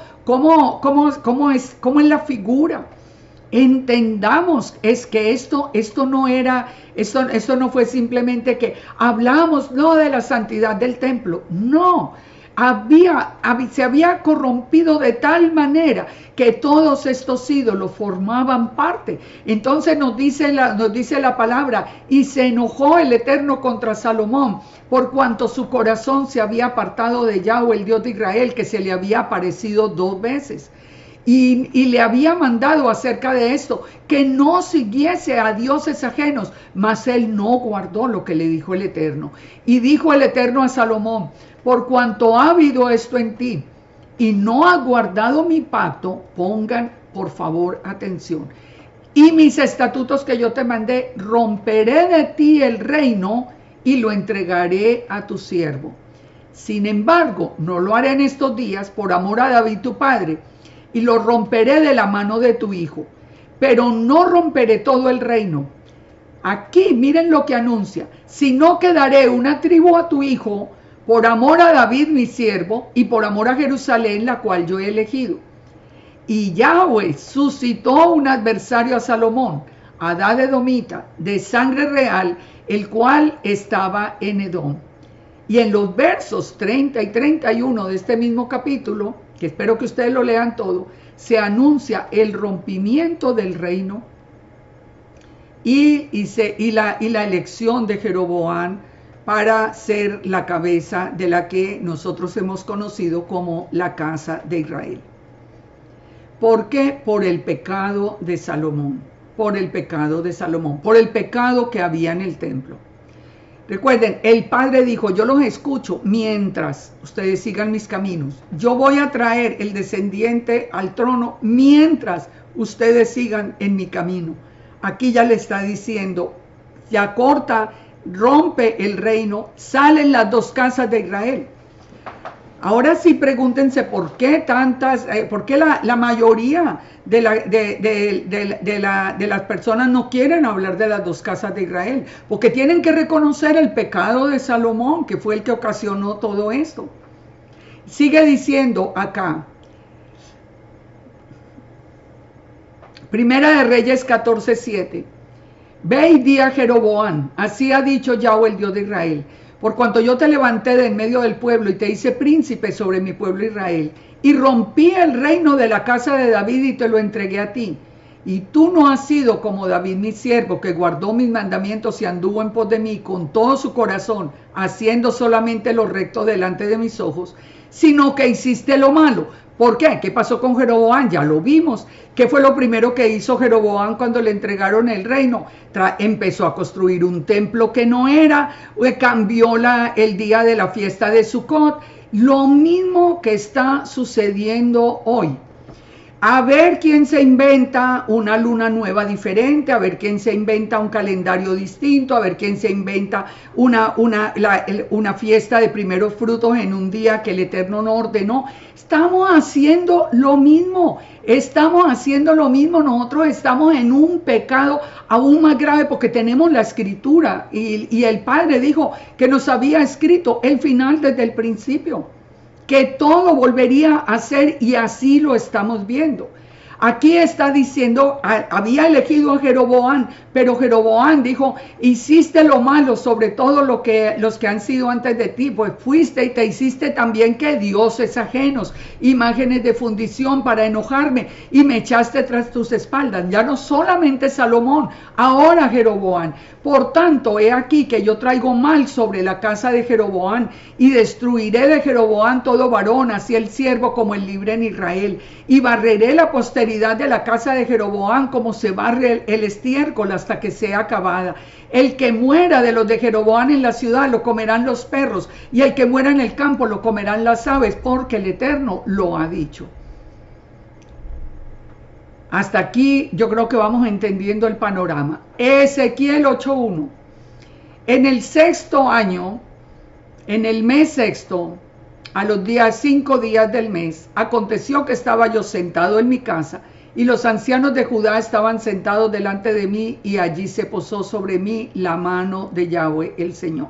es la figura. Entendamos, es que esto no fue simplemente que hablamos de la santidad del templo. No, se había corrompido de tal manera que todos estos ídolos formaban parte. Entonces nos dice la palabra, y se enojó el Eterno contra Salomón, por cuanto su corazón se había apartado de Yahweh, el Dios de Israel, que se le había aparecido 2 veces. Y le había mandado acerca de esto, que no siguiese a dioses ajenos, mas él no guardó lo que le dijo el Eterno. Y dijo el Eterno a Salomón, por cuanto ha habido esto en ti, y no has guardado mi pacto, pongan por favor atención, y mis estatutos que yo te mandé, romperé de ti el reino, y lo entregaré a tu siervo. Sin embargo, no lo haré en estos días, por amor a David tu padre, y lo romperé de la mano de tu hijo, pero no romperé todo el reino. Aquí miren lo que anuncia, sino que daré una tribu a tu hijo, por amor a David mi siervo, y por amor a Jerusalén, la cual yo he elegido. Y Yahweh suscitó un adversario a Salomón, Hadad edomita, de sangre real, el cual estaba en Edom. Y en los versos 30 y 31 de este mismo capítulo, que espero que ustedes lo lean todo, se anuncia el rompimiento del reino y la elección de Jeroboam para ser la cabeza de la que nosotros hemos conocido como la casa de Israel. ¿Por qué? Por el pecado de Salomón, por el pecado que había en el templo. Recuerden, el Padre dijo, yo los escucho mientras ustedes sigan mis caminos. Yo voy a traer el descendiente al trono mientras ustedes sigan en mi camino. Aquí ya le está diciendo, ya corta, rompe el reino, salen las 2 casas de Israel. Ahora sí pregúntense por qué la mayoría de las personas no quieren hablar de las 2 casas de Israel, porque tienen que reconocer el pecado de Salomón, que fue el que ocasionó todo esto. Sigue diciendo acá, Primera de Reyes 14:7, ve y di a Jeroboam, así ha dicho Yahweh el Dios de Israel, por cuanto yo te levanté de en medio del pueblo y te hice príncipe sobre mi pueblo Israel, y rompí el reino de la casa de David y te lo entregué a ti, y tú no has sido como David mi siervo, que guardó mis mandamientos y anduvo en pos de mí con todo su corazón, haciendo solamente lo recto delante de mis ojos, sino que hiciste lo malo. ¿Por qué? ¿Qué pasó con Jeroboam? Ya lo vimos. ¿Qué fue lo primero que hizo Jeroboam cuando le entregaron el reino? Empezó a construir un templo que no era, cambió el día de la fiesta de Sukkot. Lo mismo que está sucediendo hoy. A ver quién se inventa una luna nueva diferente, a ver quién se inventa un calendario distinto, a ver quién se inventa una fiesta de primeros frutos en un día que el Eterno no ordenó. Estamos haciendo lo mismo, nosotros estamos en un pecado aún más grave porque tenemos la escritura y el Padre dijo que nos había escrito el final desde el principio, que todo volvería a ser, y así lo estamos viendo. Aquí está diciendo, había elegido a Jeroboam, pero Jeroboam dijo, hiciste lo malo sobre todo los que han sido antes de ti, pues fuiste y te hiciste también que dioses ajenos, imágenes de fundición para enojarme, y me echaste tras tus espaldas. Ya no solamente Salomón, ahora Jeroboam. Por tanto, he aquí que yo traigo mal sobre la casa de Jeroboam, y destruiré de Jeroboam todo varón, así el siervo como el libre en Israel, y barreré la posteridad de la casa de Jeroboam como se barre el estiércol hasta que sea acabada. El que muera de los de Jeroboam en la ciudad lo comerán los perros, y el que muera en el campo lo comerán las aves, porque el Eterno lo ha dicho. Hasta aquí yo creo que vamos entendiendo el panorama. Ezequiel 8:1. En el sexto año, en el mes sexto, a los 5 días del mes, aconteció que estaba yo sentado en mi casa, y los ancianos de Judá estaban sentados delante de mí, y allí se posó sobre mí la mano de Yahweh el Señor.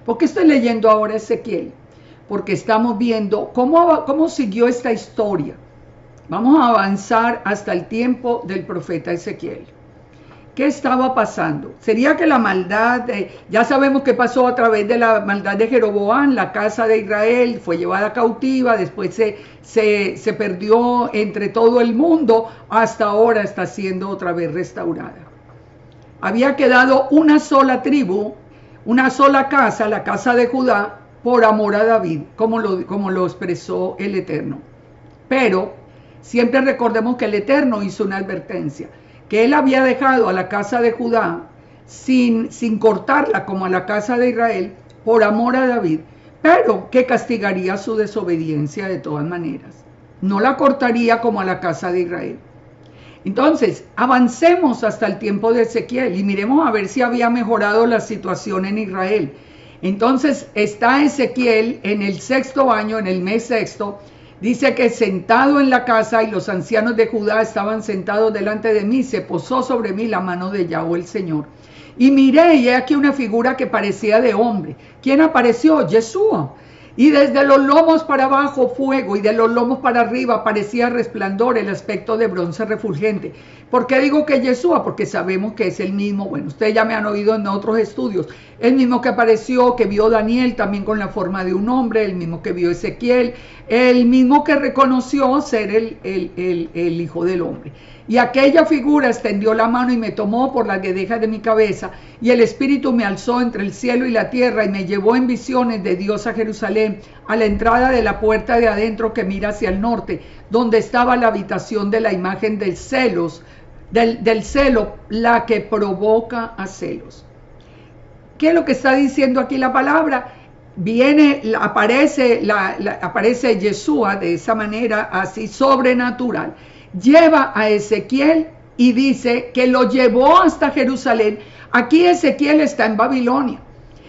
¿Por qué estoy leyendo ahora Ezequiel? Porque estamos viendo cómo siguió esta historia. Vamos a avanzar hasta el tiempo del profeta Ezequiel. ¿Qué estaba pasando? Sería que la maldad, ya sabemos qué pasó a través de la maldad de Jeroboam, la casa de Israel fue llevada cautiva, después se perdió entre todo el mundo, hasta ahora está siendo otra vez restaurada. Había quedado una sola tribu, una sola casa, la casa de Judá, por amor a David, como lo expresó el Eterno. Pero siempre recordemos que el Eterno hizo una advertencia, que él había dejado a la casa de Judá sin cortarla como a la casa de Israel por amor a David, pero que castigaría su desobediencia de todas maneras. No la cortaría como a la casa de Israel. Entonces, avancemos hasta el tiempo de Ezequiel y miremos a ver si había mejorado la situación en Israel. Entonces, está Ezequiel en el sexto año, en el mes sexto. Dice que sentado en la casa, y los ancianos de Judá estaban sentados delante de mí, se posó sobre mí la mano de Yahweh el Señor. Y miré, y he aquí una figura que parecía de hombre. ¿Quién apareció? Yeshua. Y desde los lomos para abajo fuego, y de los lomos para arriba parecía resplandor, el aspecto de bronce refulgente. ¿Por qué digo que Yeshua? Porque sabemos que es el mismo, bueno, ustedes ya me han oído en otros estudios, el mismo que apareció, que vio Daniel también con la forma de un hombre, el mismo que vio Ezequiel, el mismo que reconoció ser el Hijo del Hombre. Y aquella figura extendió la mano y me tomó por las guedejas de mi cabeza, y el Espíritu me alzó entre el cielo y la tierra, y me llevó en visiones de Dios a Jerusalén, a la entrada de la puerta de adentro que mira hacia el norte, donde estaba la habitación de la imagen del celo, la que provoca a celos. ¿Qué es lo que está diciendo aquí la palabra? Aparece Yeshua de esa manera así sobrenatural. Lleva a Ezequiel y dice que lo llevó hasta Jerusalén. Aquí Ezequiel está en Babilonia.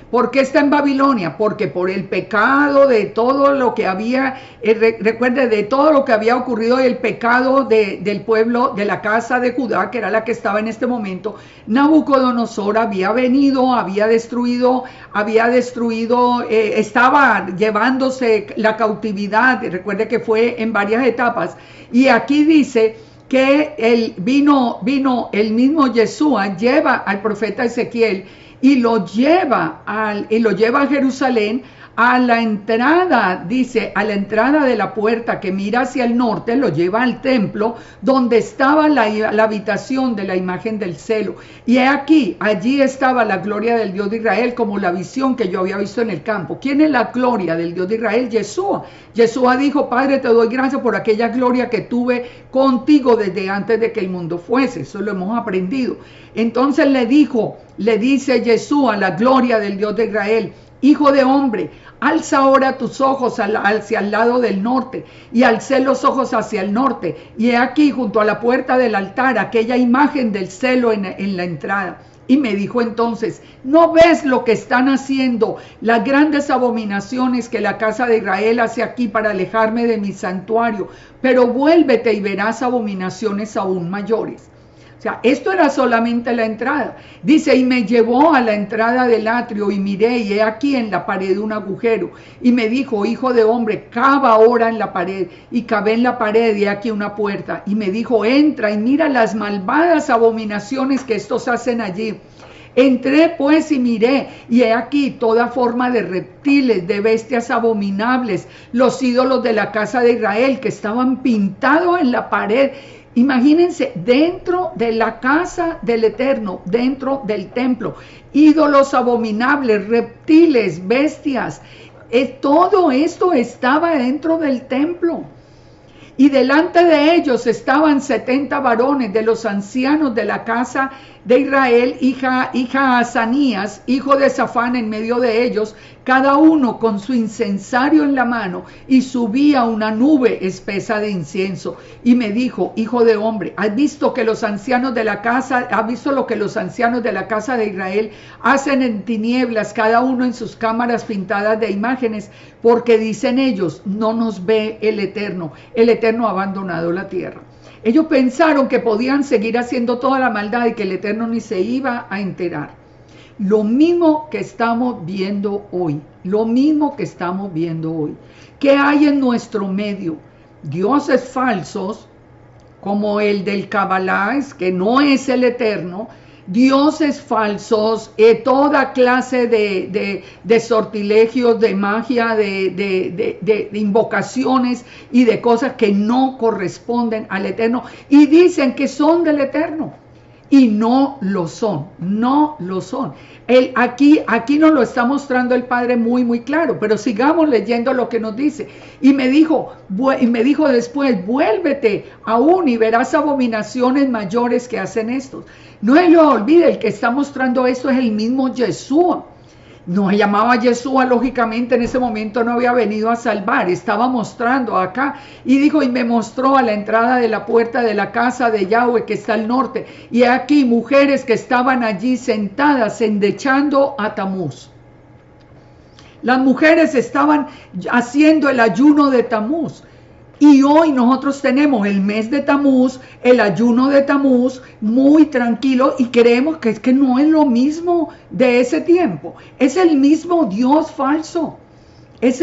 ¿Por qué está en Babilonia? Porque por el pecado de todo lo que había, recuerde, de todo lo que había ocurrido, el pecado del pueblo, de la casa de Judá, que era la que estaba en este momento, Nabucodonosor había venido, había destruido, estaba llevándose la cautividad, recuerde que fue en varias etapas, y aquí dice que vino el mismo Yeshua, lleva al profeta Ezequiel, y lo lleva a Jerusalén, a la entrada, dice, a la entrada de la puerta que mira hacia el norte, lo lleva al templo donde estaba la habitación de la imagen del celo. Y he aquí, allí estaba la gloria del Dios de Israel, como la visión que yo había visto en el campo. ¿Quién es la gloria del Dios de Israel? Yeshua. Yeshua dijo: Padre, te doy gracias por aquella gloria que tuve contigo desde antes de que el mundo fuese. Eso lo hemos aprendido. Entonces le dice Yeshua, la gloria del Dios de Israel: Hijo de hombre, alza ahora tus ojos hacia el lado del norte. Y alcé los ojos hacia el norte, y he aquí junto a la puerta del altar aquella imagen del celo en la entrada. Y me dijo entonces: ¿no ves lo que están haciendo, las grandes abominaciones que la casa de Israel hace aquí para alejarme de mi santuario? Pero vuélvete y verás abominaciones aún mayores. O sea, esto era solamente la entrada. Dice: y me llevó a la entrada del atrio y miré, y he aquí en la pared un agujero. Y me dijo: hijo de hombre, cava ahora en la pared. Y cavé en la pared, y he aquí una puerta. Y me dijo: entra y mira las malvadas abominaciones que estos hacen allí. Entré pues y miré, y he aquí toda forma de reptiles, de bestias abominables, los ídolos de la casa de Israel que estaban pintados en la pared. Imagínense, dentro de la casa del Eterno, dentro del templo, ídolos abominables, reptiles, bestias, todo esto estaba dentro del templo. Y delante de ellos estaban 70 varones de los ancianos de la casa de Israel, hija Azanías, hijo de Safán, en medio de ellos, cada uno con su incensario en la mano, y subía una nube espesa de incienso. Y me dijo: hijo de hombre, ¿has visto lo que los ancianos de la casa de Israel hacen en tinieblas, cada uno en sus cámaras pintadas de imágenes? Porque dicen ellos: no nos ve el Eterno ha abandonado la tierra. Ellos pensaron que podían seguir haciendo toda la maldad y que el Eterno ni se iba a enterar. Lo mismo que estamos viendo hoy, ¿Qué hay en nuestro medio? Dioses falsos, como el del Kabbalah, que no es el Eterno, dioses falsos, toda clase de sortilegios, de magia, de invocaciones y de cosas que no corresponden al Eterno, y dicen que son del Eterno, y no lo son. Aquí nos lo está mostrando el Padre muy, muy claro, pero sigamos leyendo lo que nos dice. Y me dijo después: vuélvete aún y verás abominaciones mayores que hacen estos. No se lo olvide, el que está mostrando esto es el mismo Yeshua. No se llamaba Yeshua, lógicamente en ese momento no había venido a salvar, estaba mostrando acá. Y dijo: y me mostró a la entrada de la puerta de la casa de Yahweh que está al norte, y aquí mujeres que estaban allí sentadas endechando a Tamuz. Las mujeres estaban haciendo el ayuno de Tamuz. Y hoy nosotros tenemos el mes de Tamuz, el ayuno de Tamuz, muy tranquilo, y creemos que es que no es lo mismo de ese tiempo. Es el mismo Dios falso. Y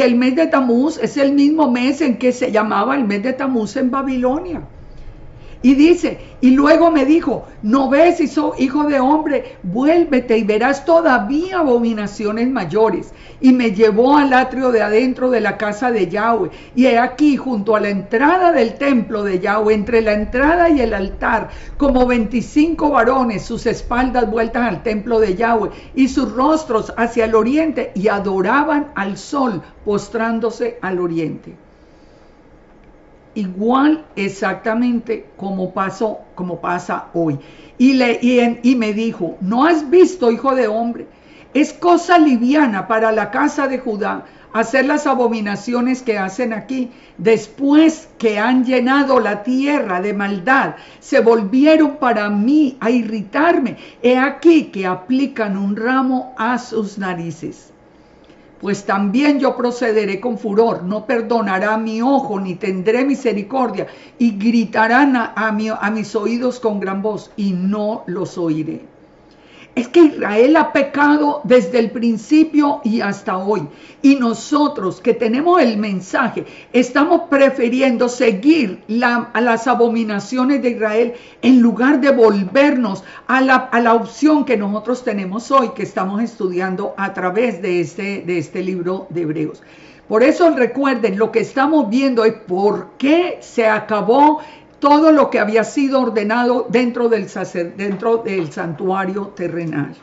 el mes de Tamuz es el mismo mes en que se llamaba el mes de Tamuz en Babilonia. Y dice: y luego me dijo: ¿no ves, hijo de hombre? Vuélvete y verás todavía abominaciones mayores. Y me llevó al atrio de adentro de la casa de Yahweh. Y he aquí, junto a la entrada del templo de Yahweh, entre la entrada y el altar, como 25 varones, sus espaldas vueltas al templo de Yahweh, y sus rostros hacia el oriente, y adoraban al sol, postrándose al oriente. Igual exactamente como pasa hoy. Y me dijo: ¿no has visto, hijo de hombre? Es cosa liviana para la casa de Judá hacer las abominaciones que hacen aquí. Después que han llenado la tierra de maldad, se volvieron para mí a irritarme. He aquí que aplican un ramo a sus narices. Pues también yo procederé con furor, no perdonará mi ojo, ni tendré misericordia, y gritarán a mis oídos con gran voz, y no los oiré. Es que Israel ha pecado desde el principio y hasta hoy. Y nosotros que tenemos el mensaje, estamos prefiriendo seguir a las abominaciones de Israel en lugar de volvernos a la opción que nosotros tenemos hoy, que estamos estudiando a través de este libro de Hebreos. Por eso recuerden, lo que estamos viendo es por qué se acabó todo lo que había sido ordenado dentro del santuario terrenal.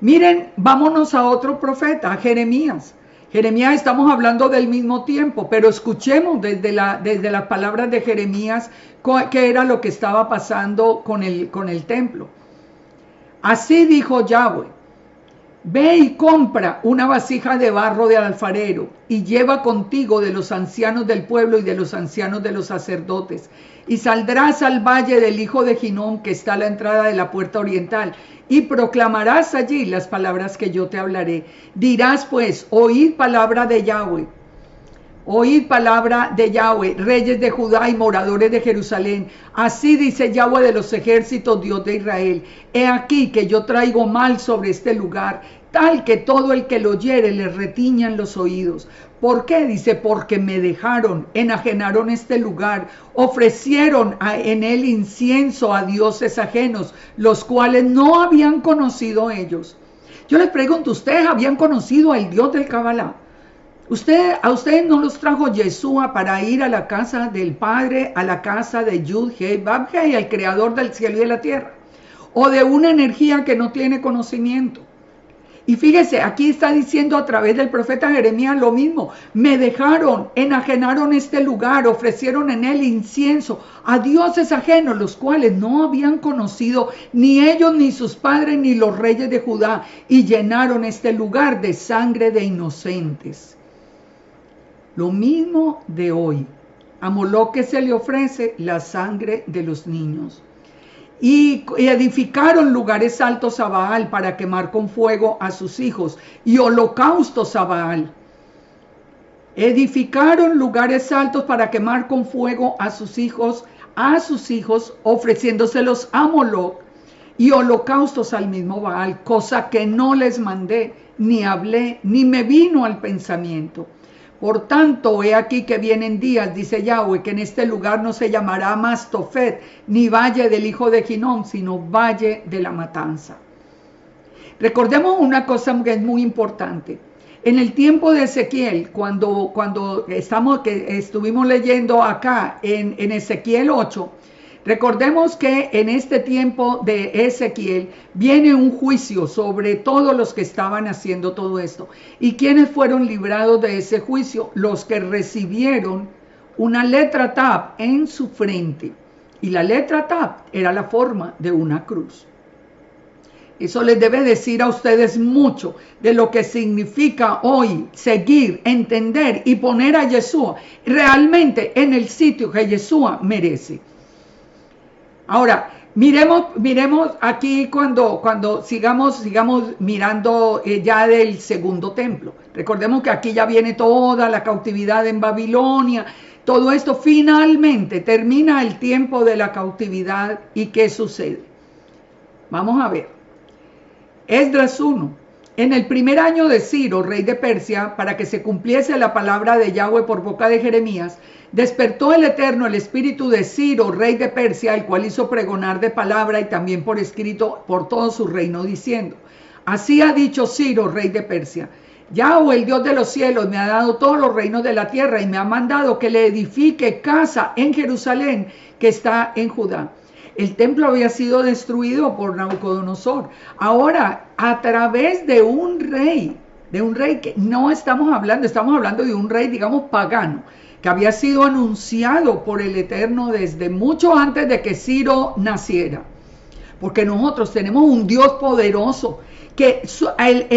Miren, vámonos a otro profeta, a Jeremías. Jeremías, estamos hablando del mismo tiempo, pero escuchemos desde las palabras de Jeremías qué era lo que estaba pasando con el templo. Así dijo Yahweh: ve y compra una vasija de barro del alfarero y lleva contigo de los ancianos del pueblo y de los ancianos de los sacerdotes, y saldrás al valle del hijo de Ginón, que está a la entrada de la puerta oriental, y proclamarás allí las palabras que yo te hablaré. Dirás pues: oíd palabra de Yahweh. Oíd palabra de Yahweh, reyes de Judá y moradores de Jerusalén. Así dice Yahweh de los ejércitos, Dios de Israel: he aquí que yo traigo mal sobre este lugar, tal que todo el que lo oyere le retiñan los oídos. ¿Por qué? Dice: porque me dejaron, enajenaron este lugar, ofrecieron en él incienso a dioses ajenos, los cuales no habían conocido ellos. Yo les pregunto, ¿ustedes habían conocido al Dios del Cabalá? ¿A ustedes no los trajo Yeshua para ir a la casa del Padre, a la casa de Yud-Heh, Vab-Heh, el creador del cielo y de la tierra? ¿O de una energía que no tiene conocimiento? Y fíjese, aquí está diciendo a través del profeta Jeremías lo mismo: me dejaron, enajenaron este lugar, ofrecieron en él incienso a dioses ajenos, los cuales no habían conocido ni ellos, ni sus padres, ni los reyes de Judá, y llenaron este lugar de sangre de inocentes. Lo mismo de hoy. A Moloc que se le ofrece la sangre de los niños. Y edificaron lugares altos a Baal para quemar con fuego a sus hijos, y holocaustos a Baal. Edificaron lugares altos para quemar con fuego a sus hijos, ofreciéndoselos a Moloc, y holocaustos al mismo Baal, cosa que no les mandé, ni hablé, ni me vino al pensamiento. Por tanto, he aquí que vienen días, dice Yahweh, que en este lugar no se llamará más Tofet, ni valle del hijo de Ginón, sino valle de la matanza. Recordemos una cosa que es muy importante. En el tiempo de Ezequiel, cuando estuvimos leyendo acá en Ezequiel 8, recordemos que en este tiempo de Ezequiel viene un juicio sobre todos los que estaban haciendo todo esto. ¿Y quiénes fueron librados de ese juicio? Los que recibieron una letra Tab en su frente. Y la letra Tab era la forma de una cruz. Eso les debe decir a ustedes mucho de lo que significa hoy seguir, entender y poner a Yeshua realmente en el sitio que Yeshua merece. Ahora, miremos aquí cuando sigamos mirando ya del segundo templo. Recordemos que aquí ya viene toda la cautividad en Babilonia. Todo esto finalmente termina el tiempo de la cautividad. ¿Y qué sucede? Vamos a ver. Esdras 1. En el primer año de Ciro, rey de Persia, para que se cumpliese la palabra de Yahweh por boca de Jeremías, despertó el Eterno el espíritu de Ciro, rey de Persia, el cual hizo pregonar de palabra y también por escrito por todo su reino, diciendo: así ha dicho Ciro, rey de Persia: Yahweh, el Dios de los cielos, me ha dado todos los reinos de la tierra y me ha mandado que le edifique casa en Jerusalén, que está en Judá. El templo había sido destruido por Nabucodonosor. Ahora, a través de un rey que no estamos hablando de un rey, digamos, pagano, que había sido anunciado por el Eterno desde mucho antes de que Ciro naciera. Porque nosotros tenemos un Dios poderoso, que él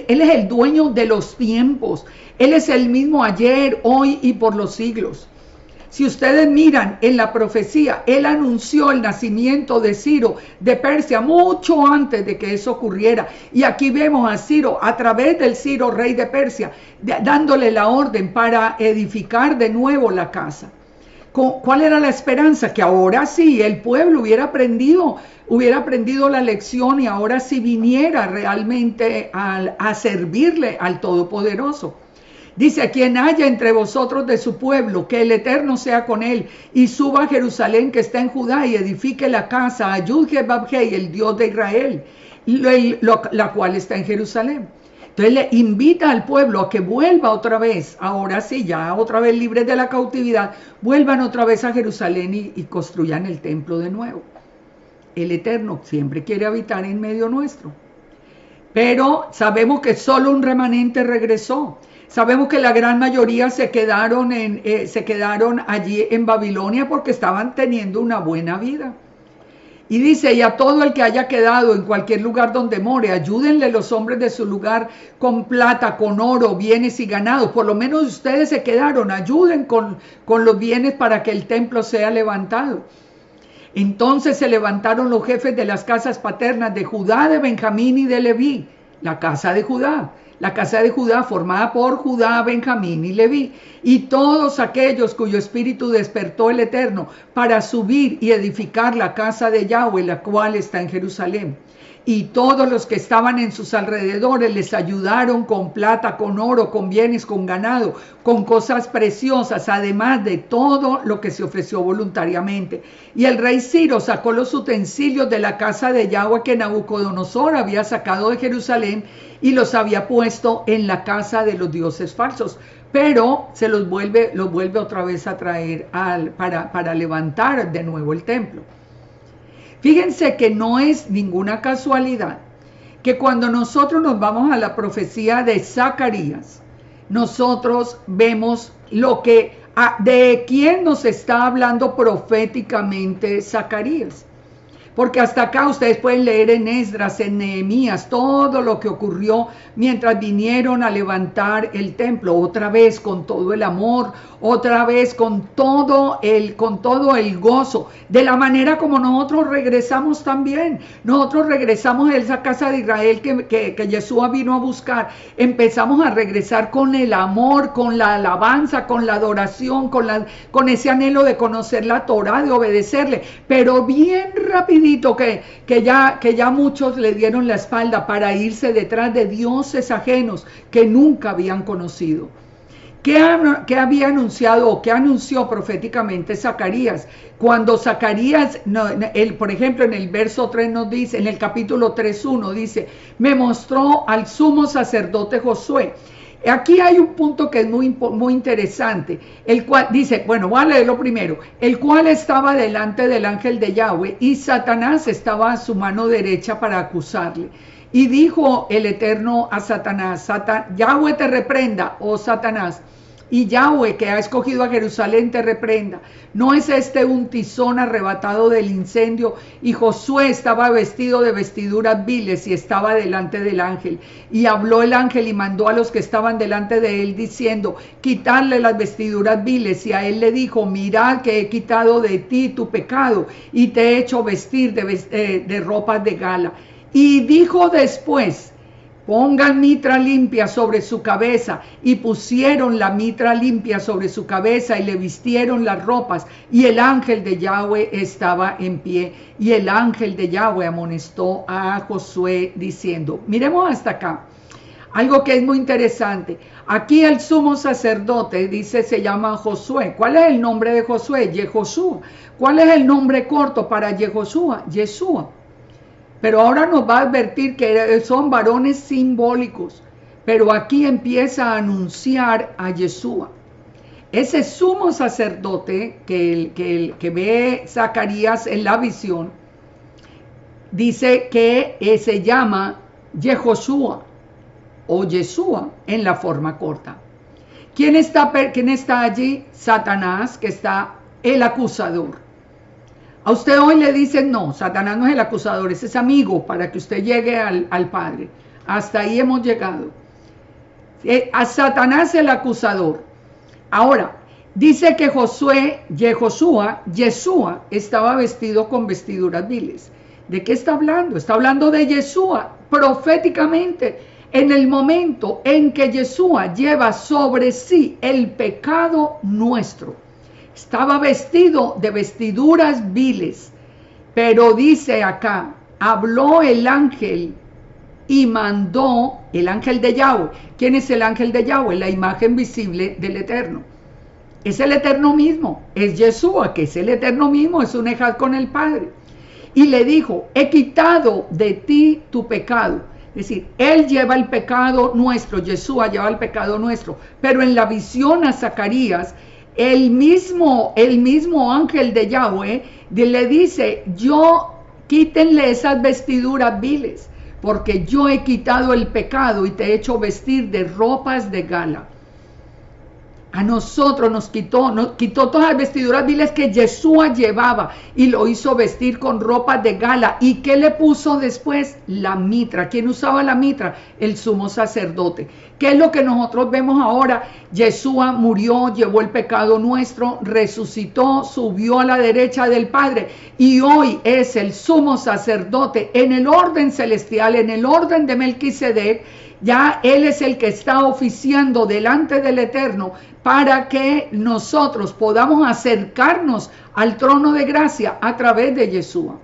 es el dueño de los tiempos. Él es el mismo ayer, hoy y por los siglos. Si ustedes miran en la profecía, él anunció el nacimiento de Ciro de Persia mucho antes de que eso ocurriera. Y aquí vemos a Ciro, a través del Ciro, rey de Persia, dándole la orden para edificar de nuevo la casa. ¿cuál era la esperanza? Que ahora sí el pueblo hubiera aprendido la lección y ahora sí viniera realmente a servirle al Todopoderoso. Dice, quien haya entre vosotros de su pueblo, que el Eterno sea con él, y suba a Jerusalén que está en Judá, y edifique la casa a Yud-Heh-Vah-Heh, el Dios de Israel, la cual está en Jerusalén. Entonces le invita al pueblo a que vuelva otra vez, ahora sí, ya otra vez libres de la cautividad, vuelvan otra vez a Jerusalén y construyan el templo de nuevo. El Eterno siempre quiere habitar en medio nuestro. Pero sabemos que solo un remanente regresó. Sabemos que la gran mayoría se quedaron allí en Babilonia porque estaban teniendo una buena vida. Y dice, y a todo el que haya quedado en cualquier lugar donde more, ayúdenle los hombres de su lugar con plata, con oro, bienes y ganados. Por lo menos ustedes se quedaron, ayuden con los bienes para que el templo sea levantado. Entonces se levantaron los jefes de las casas paternas de Judá, de Benjamín y de Leví, la casa de Judá formada por Judá, Benjamín y Leví, y todos aquellos cuyo espíritu despertó el Eterno para subir y edificar la casa de Yahweh, la cual está en Jerusalén. Y todos los que estaban en sus alrededores les ayudaron con plata, con oro, con bienes, con ganado, con cosas preciosas, además de todo lo que se ofreció voluntariamente. Y el rey Ciro sacó los utensilios de la casa de Yahweh que Nabucodonosor había sacado de Jerusalén y los había puesto en la casa de los dioses falsos. Pero se los vuelve otra vez a traer para levantar de nuevo el templo. Fíjense que no es ninguna casualidad que cuando nosotros nos vamos a la profecía de Zacarías, nosotros vemos de quién nos está hablando proféticamente Zacarías. Porque hasta acá ustedes pueden leer en Esdras, en Nehemías, todo lo que ocurrió mientras vinieron a levantar el templo, otra vez con todo el amor, otra vez con todo el gozo, de la manera como nosotros regresamos también. Nosotros regresamos a esa casa de Israel que Yeshua vino a buscar. Empezamos a regresar con el amor, con la alabanza, con la adoración, con ese anhelo de conocer la Torah, de obedecerle, pero bien rapidito que ya muchos le dieron la espalda para irse detrás de dioses ajenos que nunca habían conocido. ¿Qué había anunciado o qué anunció proféticamente Zacarías? Cuando Zacarías, por ejemplo, en el verso 3 nos dice, en el capítulo 3:1 dice, me mostró al sumo sacerdote Josué. Aquí hay un punto que es muy interesante, el cual dice, bueno, voy a leerlo primero, el cual estaba delante del ángel de Yahweh y Satanás estaba a su mano derecha para acusarle. Y dijo el Eterno a Satanás, Yahweh te reprenda, oh Satanás, y Yahweh que ha escogido a Jerusalén te reprenda. ¿No es este un tizón arrebatado del incendio? Y Josué estaba vestido de vestiduras viles y estaba delante del ángel. Y habló el ángel y mandó a los que estaban delante de él diciendo, quitarle las vestiduras viles. Y a él le dijo, mirad que he quitado de ti tu pecado y te he hecho vestir de ropas de gala. Y dijo después, pongan mitra limpia sobre su cabeza, y pusieron la mitra limpia sobre su cabeza y le vistieron las ropas, y el ángel de Yahweh estaba en pie, y el ángel de Yahweh amonestó a Josué diciendo, miremos hasta acá, algo que es muy interesante, aquí el sumo sacerdote dice se llama Josué. ¿Cuál es el nombre de Josué? Yehoshua. ¿Cuál es el nombre corto para Yehoshua? Yeshua. Pero ahora nos va a advertir que son varones simbólicos. Pero aquí empieza a anunciar a Yeshua. Ese sumo sacerdote que ve Zacarías en la visión, dice que se llama Yehoshua o Yeshua en la forma corta. ¿Quién está allí? Satanás, que está el acusador. A usted hoy le dicen, no, Satanás no es el acusador, ese es amigo para que usted llegue al Padre. Hasta ahí hemos llegado. A Satanás el acusador. Ahora, dice que Yeshua estaba vestido con vestiduras viles. ¿De qué está hablando? Está hablando de Yeshua proféticamente. En el momento en que Yeshua lleva sobre sí el pecado nuestro. estaba vestido de vestiduras viles. Pero dice acá, habló el ángel y mandó, el ángel de Yahweh. ¿Quién es el ángel de Yahweh? La imagen visible del Eterno. Es el Eterno mismo, es Yeshua, que es el Eterno mismo, es un ejad con el Padre. Y le dijo, he quitado de ti tu pecado. Es decir, Él lleva el pecado nuestro, Yeshua lleva el pecado nuestro. Pero en la visión a Zacarías, el mismo ángel de Yahweh le dice, quítenle esas vestiduras viles, porque yo he quitado el pecado y te he hecho vestir de ropas de gala. A nosotros nos quitó todas las vestiduras viles que Yeshua llevaba y lo hizo vestir con ropas de gala. ¿Y qué le puso después? La mitra. ¿Quién usaba la mitra? El sumo sacerdote. ¿Qué es lo que nosotros vemos ahora? Yeshua murió, llevó el pecado nuestro, resucitó, subió a la derecha del Padre y hoy es el sumo sacerdote en el orden celestial, en el orden de Melquisedec. Ya Él es el que está oficiando delante del Eterno para que nosotros podamos acercarnos al trono de gracia a través de Yeshua.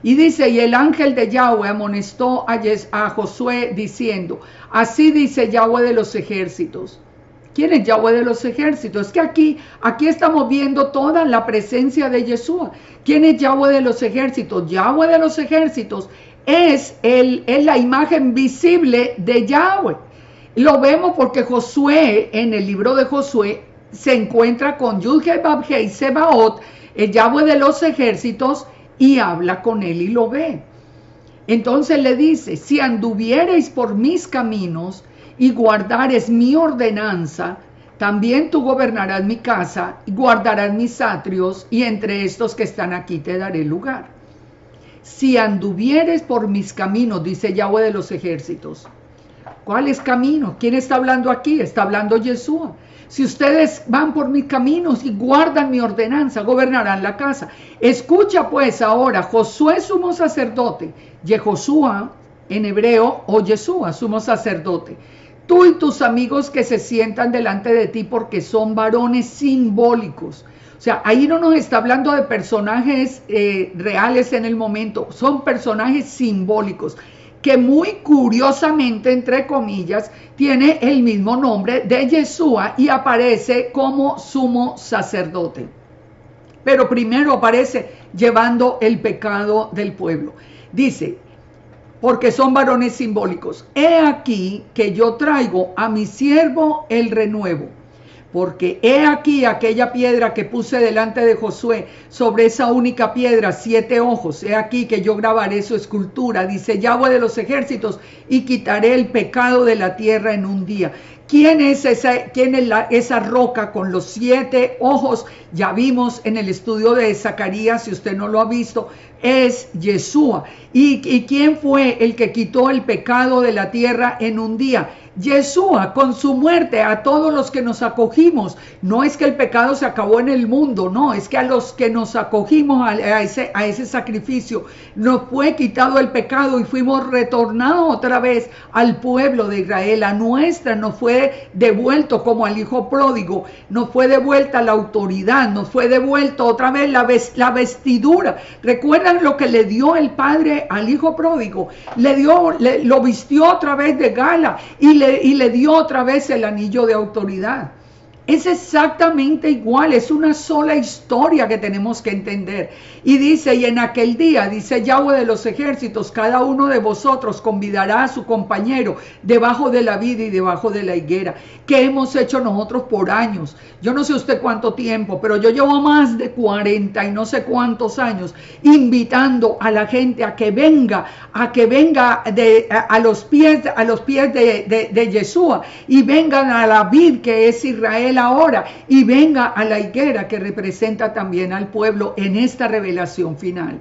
Y dice, y el ángel de Yahweh amonestó a Josué diciendo, así dice Yahweh de los ejércitos. ¿Quién es Yahweh de los ejércitos? Es que aquí estamos viendo toda la presencia de Yeshua. ¿Quién es Yahweh de los ejércitos? Yahweh de los ejércitos es la imagen visible de Yahweh. Lo vemos porque Josué, en el libro de Josué, se encuentra con Yud-Heh-Vav-Heh Sebaot, el Yahweh de los ejércitos, y habla con él y lo ve. Entonces le dice, si anduviereis por mis caminos y guardares mi ordenanza, también tú gobernarás mi casa y guardarás mis atrios, y entre estos que están aquí te daré lugar. Si anduvieres por mis caminos, dice Yahweh de los ejércitos. ¿Cuáles caminos? ¿Quién está hablando aquí? Está hablando Yeshua. Si ustedes van por mis caminos y guardan mi ordenanza, gobernarán la casa. Escucha pues ahora, Josué sumo sacerdote, Yehoshua en hebreo, o Yeshua sumo sacerdote. Tú y tus amigos que se sientan delante de ti porque son varones simbólicos. O sea, ahí no nos está hablando de personajes reales en el momento, son personajes simbólicos, que muy curiosamente, entre comillas, tiene el mismo nombre de Yeshua y aparece como sumo sacerdote. Pero primero aparece llevando el pecado del pueblo. Dice, porque son varones simbólicos. He aquí que yo traigo a mi siervo el renuevo. Porque he aquí aquella piedra que puse delante de Josué, sobre esa única piedra 7 ojos, he aquí que yo grabaré su escultura, dice Yahweh de los ejércitos, y quitaré el pecado de la tierra en un día. ¿Quién es esa roca con los 7 ojos? Ya vimos en el estudio de Zacarías, si usted no lo ha visto, es Yeshua. ¿Y quién fue el que quitó el pecado de la tierra en un día? Yeshua, con su muerte, a todos los que nos acogimos. No es que el pecado se acabó en el mundo, no, es que a los que nos acogimos a ese sacrificio, nos fue quitado el pecado y fuimos retornados otra vez al pueblo de Israel. A nuestra nos fue devuelto como al hijo pródigo, nos fue devuelta la autoridad, nos fue devuelto otra vez la vestidura. ¿Recuerdan lo que le dio el padre al hijo pródigo? Lo vistió otra vez de gala y le dio otra vez el anillo de autoridad. Es exactamente igual, es una sola historia que tenemos que entender. Y dice, y en aquel día, dice Yahweh de los ejércitos, cada uno de vosotros convidará a su compañero debajo de la vid y debajo de la higuera. ¿Qué hemos hecho nosotros por años? Yo no sé usted cuánto tiempo, pero yo llevo más de 40 y no sé cuántos años invitando a la gente a que venga a los pies de Yeshua, y vengan a la vid que es Israel ahora, y venga a la higuera que representa también al pueblo en esta revelación final.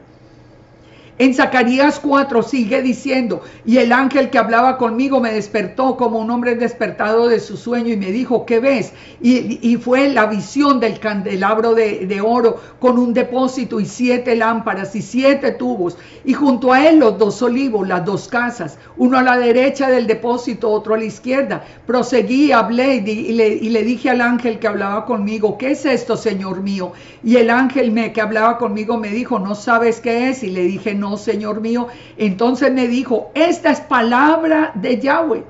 En Zacarías 4 sigue diciendo, y el ángel que hablaba conmigo me despertó como un hombre despertado de su sueño y me dijo, ¿qué ves? Y fue la visión del candelabro de oro con un depósito y 7 lámparas y 7 tubos, y junto a él los 2 olivos, las 2 casas, uno a la derecha del depósito, otro a la izquierda. Proseguí, hablé y le dije al ángel que hablaba conmigo, ¿qué es esto, Señor mío? Y el ángel que hablaba conmigo me dijo, ¿no sabes qué es? Y le dije, no, Señor mío. Entonces me dijo, esta es palabra de Yahweh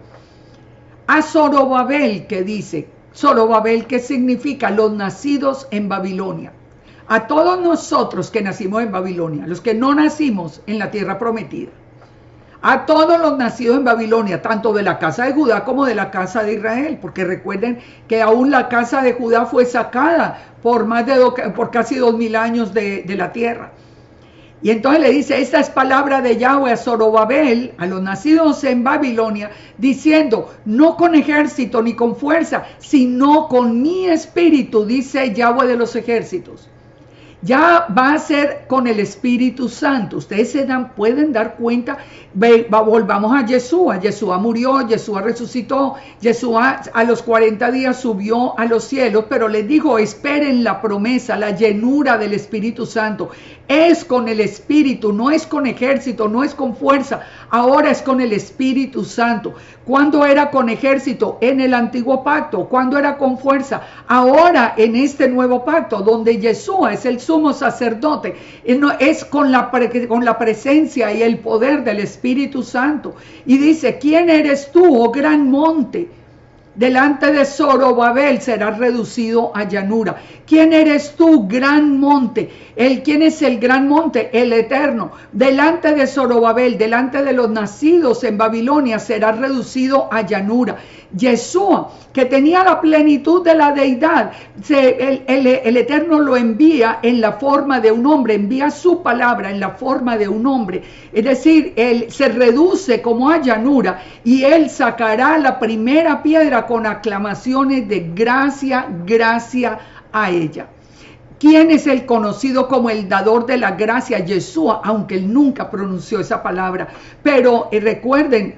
a Zorobabel, que dice, Zorobabel, ¿qué significa? Los nacidos en Babilonia. A todos nosotros que nacimos en Babilonia, los que no nacimos en la tierra prometida, a todos los nacidos en Babilonia, tanto de la casa de Judá como de la casa de Israel, porque recuerden que aún la casa de Judá fue sacada por casi 2000 años de la tierra. Y entonces le dice, esta es palabra de Yahweh a Zorobabel, a los nacidos en Babilonia, diciendo, no con ejército ni con fuerza, sino con mi espíritu, dice Yahweh de los ejércitos. Ya va a ser con el Espíritu Santo. Ustedes pueden dar cuenta. Volvamos a Yeshua. Yeshua murió, Yeshua resucitó, Yeshua a los 40 días subió a los cielos, pero les dijo, esperen la promesa, la llenura del Espíritu Santo. Es con el Espíritu, no es con ejército, no es con fuerza. Ahora es con el Espíritu Santo. ¿Cuándo era con ejército? En el antiguo pacto. ¿Cuándo era con fuerza? Ahora en este nuevo pacto, donde Yeshua es el sumo sacerdote, es con la presencia y el poder del Espíritu Santo. Y dice, ¿quién eres tú, oh gran monte? Delante de Zorobabel serás reducido a llanura. ¿Quién eres tú, gran monte? ¿Quién es el gran monte? El Eterno. Delante de Zorobabel, delante de los nacidos en Babilonia, serás reducido a llanura. Yeshua, que tenía la plenitud de la deidad, el Eterno lo envía en la forma de un hombre, envía su palabra en la forma de un hombre. Es decir, él se reduce como a llanura y él sacará la primera piedra con aclamaciones de gracia, gracia a ella. ¿Quién es el conocido como el dador de la gracia? Yeshua, aunque él nunca pronunció esa palabra. Pero recuerden,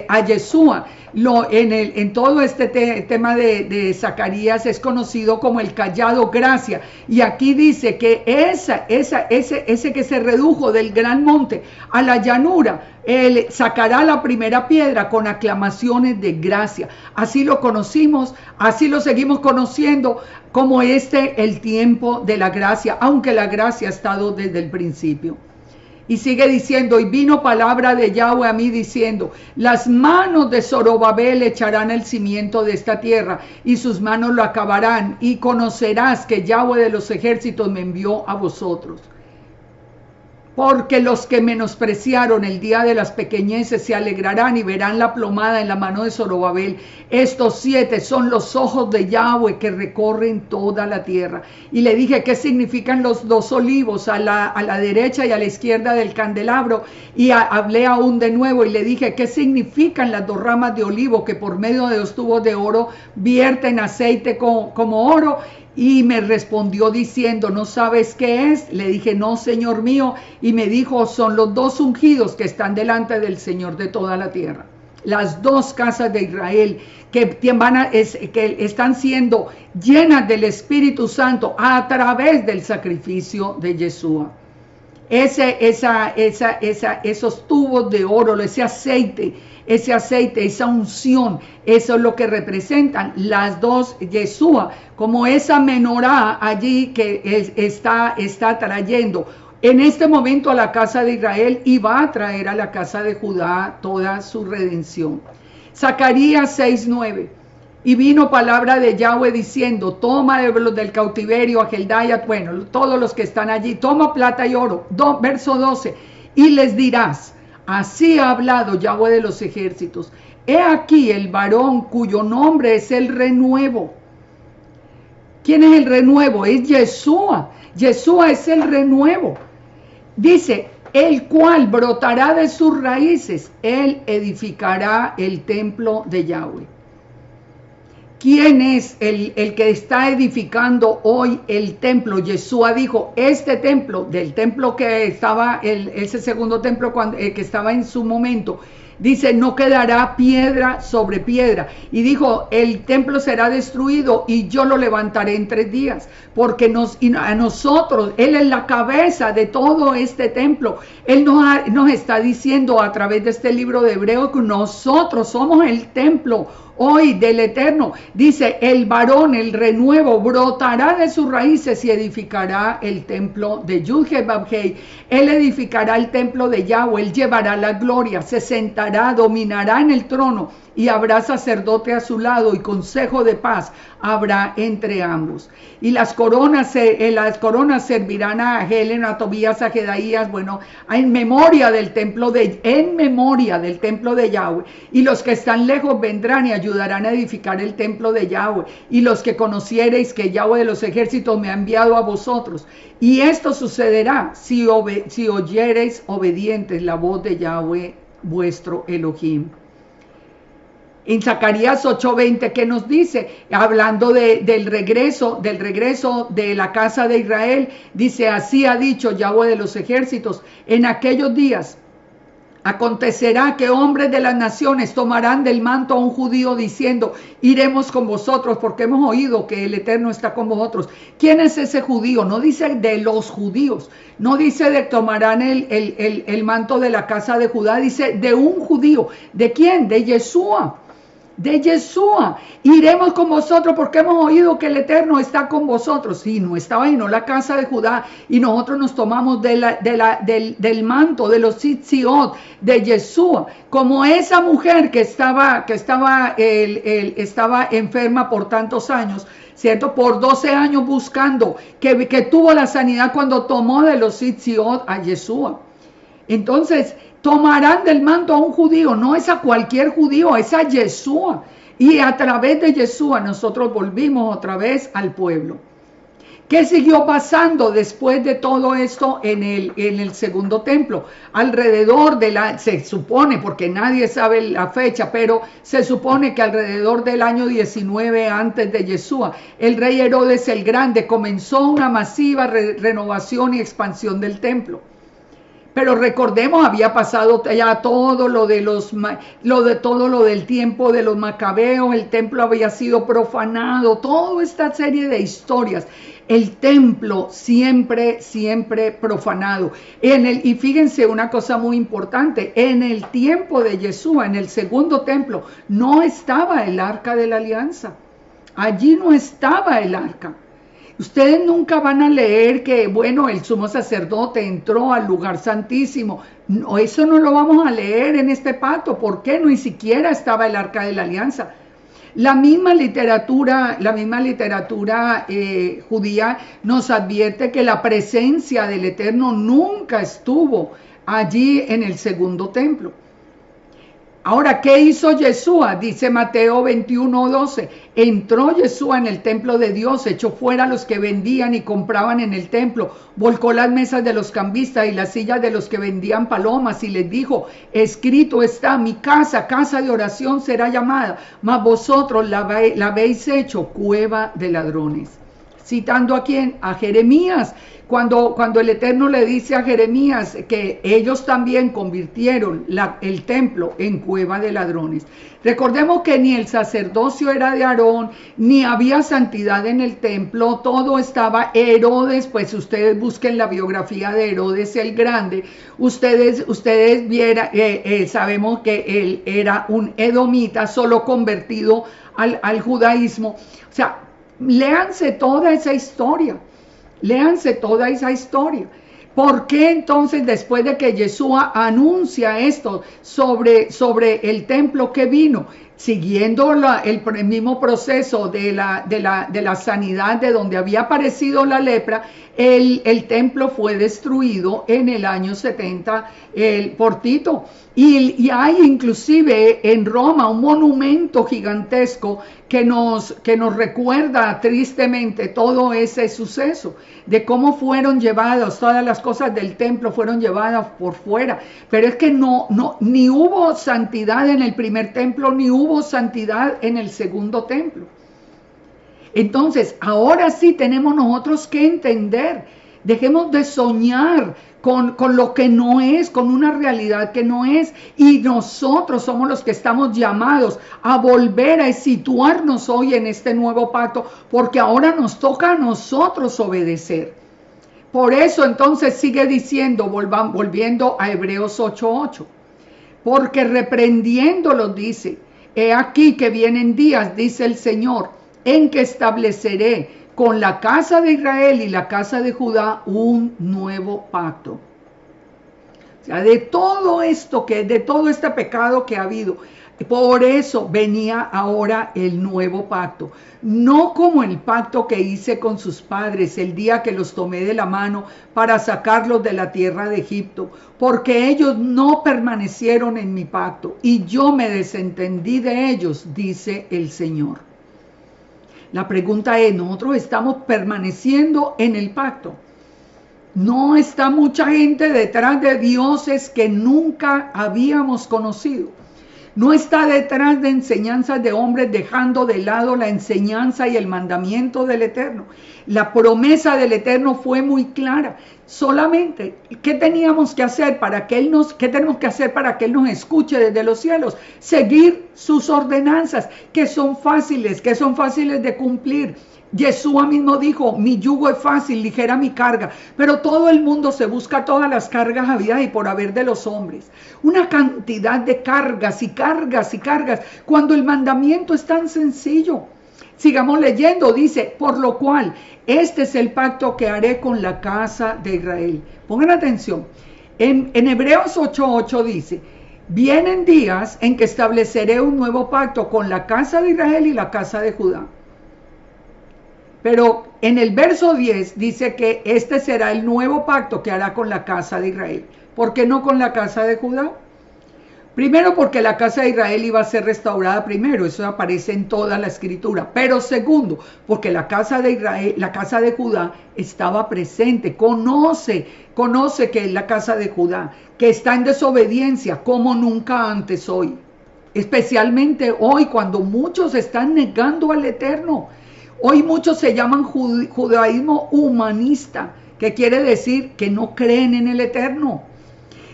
a Yeshua, en todo este tema de Zacarías es conocido como el callado gracia. Y aquí dice que ese que se redujo del gran monte a la llanura, él sacará la primera piedra con aclamaciones de gracia. Así lo conocimos, así lo seguimos conociendo como el tiempo de la gracia, aunque la gracia ha estado desde el principio. Y sigue diciendo, y vino palabra de Yahweh a mí diciendo, las manos de Zorobabel echarán el cimiento de esta tierra, y sus manos lo acabarán, y conocerás que Yahweh de los ejércitos me envió a vosotros. Porque los que menospreciaron el día de las pequeñeces se alegrarán y verán la plomada en la mano de Zorobabel. Estos 7 son los ojos de Yahweh que recorren toda la tierra. Y le dije, ¿qué significan los 2 olivos a la derecha y a la izquierda del candelabro? Y hablé aún de nuevo y le dije, ¿qué significan las 2 ramas de olivo que por medio de 2 tubos de oro vierten aceite como oro? Y me respondió diciendo, ¿no sabes qué es? Le dije, no, Señor mío. Y me dijo, son los 2 ungidos que están delante del Señor de toda la tierra. Las 2 casas de Israel que están siendo llenas del Espíritu Santo a través del sacrificio de Yeshua. Esos tubos de oro, ese aceite, esa unción, eso es lo que representan las 2 Yeshua, como esa menorá allí que está trayendo en este momento a la casa de Israel y va a traer a la casa de Judá toda su redención. Zacarías 6:9. Y vino palabra de Yahweh diciendo, toma de los del cautiverio a Heldaya, bueno, todos los que están allí, toma plata y oro. Verso 12, y les dirás, así ha hablado Yahweh de los ejércitos, he aquí el varón cuyo nombre es el renuevo. ¿Quién es el renuevo? Es Yeshua. Yeshua es el renuevo. Dice, el cual brotará de sus raíces, él edificará el templo de Yahweh. ¿quién es el que está edificando hoy el templo? Yeshua dijo, este templo, del templo que estaba, ese segundo templo que estaba en su momento, dice, no quedará piedra sobre piedra. Y dijo, el templo será destruido y yo lo levantaré en 3 días. Porque a nosotros, Él es la cabeza de todo este templo. Él nos está diciendo a través de este libro de Hebreo que nosotros somos el templo hoy del Eterno. Dice, el varón, el renuevo, brotará de sus raíces y edificará el templo de Yud-Heh-Vav-Heh. Él edificará el templo de Yahweh, él llevará la gloria, se sentará, dominará en el trono y habrá sacerdote a su lado y consejo de paz habrá entre ambos. Y las coronas servirán a Helen, a Tobías, a Jedaías, bueno, en memoria del templo de Yahweh. Y los que están lejos vendrán y ayudarán a edificar el templo de Yahweh. Y los que conociereis que Yahweh de los ejércitos me ha enviado a vosotros. Y esto sucederá si oyereis obedientes la voz de Yahweh vuestro Elohim. En Zacarías 8:20, ¿qué nos dice? Hablando del regreso de la casa de Israel, dice, así ha dicho Yahweh de los ejércitos, en aquellos días acontecerá que hombres de las naciones tomarán del manto a un judío diciendo, iremos con vosotros porque hemos oído que el Eterno está con vosotros. ¿Quién es ese judío? No dice de los judíos, no dice de tomarán el manto de la casa de Judá, dice de un judío. ¿De quién? De Yeshua. De Yeshua, iremos con vosotros porque hemos oído que el Eterno está con vosotros. Sí, no estaba ahí, no la casa de Judá, y nosotros nos tomamos del manto, de los tzitziot, de Yeshua, como esa mujer que estaba enferma por tantos años, ¿cierto? Por 12 años buscando, que tuvo la sanidad cuando tomó de los tzitziot a Yeshua. Entonces, tomarán del manto a un judío, no es a cualquier judío, es a Yeshua. Y a través de Yeshua nosotros volvimos otra vez al pueblo. ¿Qué siguió pasando después de todo esto en el segundo templo? Alrededor se supone, porque nadie sabe la fecha, pero se supone que alrededor del año 19 antes de Yeshua, el rey Herodes el Grande comenzó una masiva renovación y expansión del templo. Pero recordemos, había pasado ya todo lo del tiempo de los macabeos, el templo había sido profanado, toda esta serie de historias. El templo siempre profanado. Y fíjense una cosa muy importante, en el tiempo de Yeshua, en el segundo templo, no estaba el arca de la alianza. Allí no estaba el arca. Ustedes nunca van a leer que, bueno, el sumo sacerdote entró al lugar santísimo. No, eso no lo vamos a leer en este pacto. ¿Por qué? Ni siquiera estaba el arca de la alianza. La misma literatura judía nos advierte que la presencia del Eterno nunca estuvo allí en el segundo templo. Ahora, ¿qué hizo Yeshua? Dice Mateo 21:12. Entró Yeshua en el templo de Dios, echó fuera a los que vendían y compraban en el templo, volcó las mesas de los cambistas y las sillas de los que vendían palomas y les dijo, escrito está, mi casa, casa de oración será llamada, mas vosotros la habéis hecho cueva de ladrones. Citando a quién? A Jeremías. Cuando el Eterno le dice a Jeremías que ellos también convirtieron el templo en cueva de ladrones. Recordemos que ni el sacerdocio era de Aarón, ni había santidad en el templo, todo estaba. Herodes, pues ustedes busquen la biografía de Herodes el Grande, ustedes vieran, sabemos que él era un edomita, solo convertido al judaísmo. O sea, léanse toda esa historia. ¿Por qué entonces después de que Yeshua anuncia esto sobre el templo que vino, siguiendo el mismo proceso de la sanidad de donde había aparecido la lepra, el templo fue destruido en el año 70 por Tito? Y hay inclusive en Roma un monumento gigantesco que nos recuerda tristemente todo ese suceso, de cómo fueron llevadas, todas las cosas del templo fueron llevadas por fuera. Pero es que ni hubo santidad en el primer templo, ni hubo santidad en el segundo templo. Entonces, ahora sí tenemos nosotros que entender, dejemos de soñar con lo que no es, con una realidad que no es, y nosotros somos los que estamos llamados a volver a situarnos hoy en este nuevo pacto, porque ahora nos toca a nosotros obedecer. Por eso entonces sigue diciendo, volviendo a Hebreos 8:8, porque reprendiéndolos dice, he aquí que vienen días, dice el Señor, en que estableceré con la casa de Israel y la casa de Judá un nuevo pacto. O sea, de todo esto de todo este pecado que ha habido, por eso venía ahora el nuevo pacto. No como el pacto que hice con sus padres el día que los tomé de la mano para sacarlos de la tierra de Egipto, porque ellos no permanecieron en mi pacto y yo me desentendí de ellos, dice el Señor. La pregunta es, ¿nosotros estamos permaneciendo en el pacto? No está mucha gente detrás de dioses que nunca habíamos conocido. No está detrás de enseñanzas de hombres dejando de lado la enseñanza y el mandamiento del Eterno. La promesa del Eterno fue muy clara. Solamente, ¿qué teníamos que hacer para que qué tenemos que hacer para que Él nos escuche desde los cielos? Seguir sus ordenanzas, que son fáciles de cumplir. Yeshua mismo dijo, mi yugo es fácil, ligera mi carga, pero todo el mundo se busca todas las cargas habidas y por haber de los hombres. Una cantidad de cargas y cargas y cargas, cuando el mandamiento es tan sencillo. Sigamos leyendo, dice, por lo cual, este es el pacto que haré con la casa de Israel. Pongan atención, en Hebreos 8:8 dice, vienen días en que estableceré un nuevo pacto con la casa de Israel y la casa de Judá. Pero en el verso 10 dice que este será el nuevo pacto que hará con la casa de Israel. ¿Por qué no con la casa de Judá? Primero porque la casa de Israel iba a ser restaurada primero, eso aparece en toda la escritura. Pero segundo, porque la casa de Israel, la casa de Judá estaba presente, conoce que es la casa de Judá, que está en desobediencia como nunca antes hoy. Especialmente hoy cuando muchos están negando al Eterno. Hoy muchos se llaman judaísmo humanista, que quiere decir que no creen en el Eterno.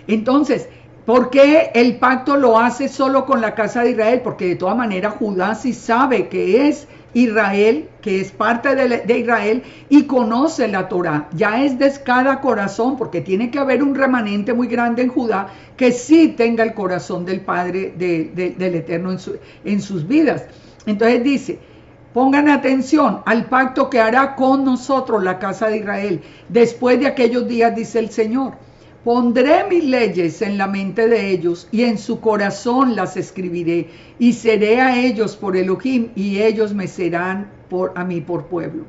Entonces, ¿por qué el pacto lo hace solo con la casa de Israel? Porque de todas maneras Judá sí sabe que es Israel, que es parte de Israel y conoce la Torá. Ya es de cada corazón, porque tiene que haber un remanente muy grande en Judá que sí tenga el corazón del Padre del Eterno en sus vidas. Entonces dice, pongan atención al pacto que hará con nosotros la casa de Israel. Después de aquellos días, dice el Señor, pondré mis leyes en la mente de ellos y en su corazón las escribiré y seré a ellos por Elohim y ellos me serán a mí por pueblo.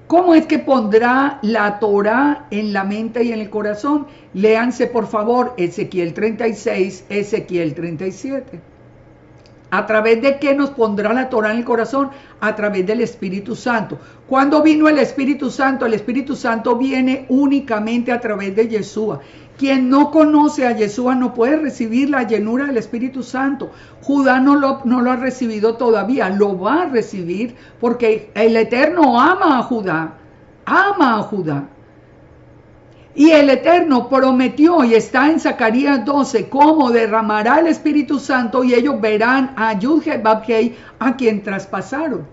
¿Cómo es que pondrá la Torá en la mente y en el corazón? Léanse por favor Ezequiel 36, Ezequiel 37. ¿A través de qué nos pondrá la Torá en el corazón? A través del Espíritu Santo. ¿Cuándo vino el Espíritu Santo? El Espíritu Santo viene únicamente a través de Yeshua. Quien no conoce a Yeshua no puede recibir la llenura del Espíritu Santo. Judá no lo ha recibido todavía, lo va a recibir porque el Eterno ama a Judá, ama a Judá. Y el Eterno prometió, y está en Zacarías 12, cómo derramará el Espíritu Santo y ellos verán a Yud-Heh-Vav-Heh, a quien traspasaron.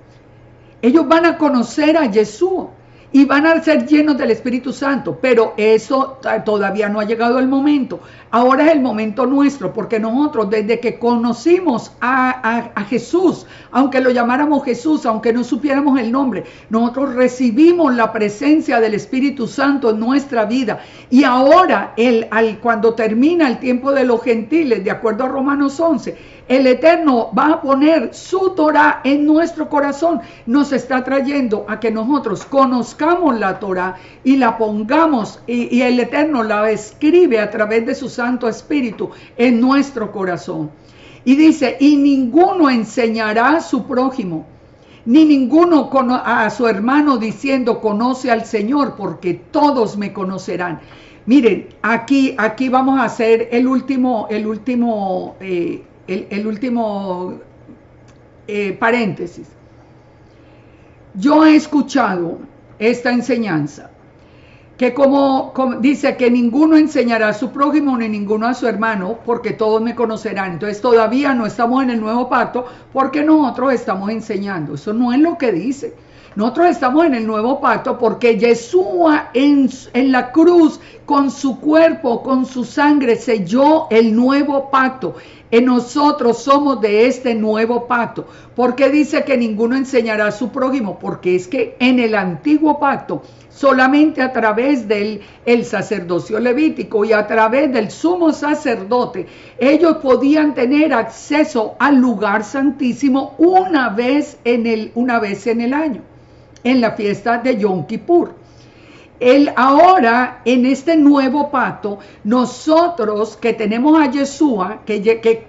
Ellos van a conocer a Yeshua y van a ser llenos del Espíritu Santo, pero eso todavía no ha llegado el momento. Ahora es el momento nuestro, porque nosotros desde que conocimos a Jesús, aunque lo llamáramos Jesús, aunque no supiéramos el nombre, nosotros recibimos la presencia del Espíritu Santo en nuestra vida. Y ahora, cuando termina el tiempo de los gentiles, de acuerdo a Romanos 11, el Eterno va a poner su Torá en nuestro corazón. Nos está trayendo a que nosotros conozcamos la Torá y la pongamos, y el Eterno la escribe a través de su Santo Espíritu en nuestro corazón. Y dice, y ninguno enseñará a su prójimo, ni ninguno a su hermano diciendo, conoce al Señor, porque todos me conocerán. Miren, aquí vamos a hacer el último paréntesis. Yo he escuchado esta enseñanza, que como dice que ninguno enseñará a su prójimo ni ninguno a su hermano, porque todos me conocerán. Entonces todavía no estamos en el nuevo pacto porque nosotros estamos enseñando. Eso no es lo que dice. Nosotros estamos en el nuevo pacto porque Yeshua en la cruz, con su cuerpo, con su sangre, selló el nuevo pacto. Nosotros somos de este nuevo pacto. ¿Por qué dice que ninguno enseñará a su prójimo? Porque es que en el antiguo pacto, solamente a través del sacerdocio levítico y a través del sumo sacerdote, ellos podían tener acceso al lugar santísimo una vez en el año, en la fiesta de Yom Kippur. Ahora, en este nuevo pacto, nosotros que tenemos a Yeshua, que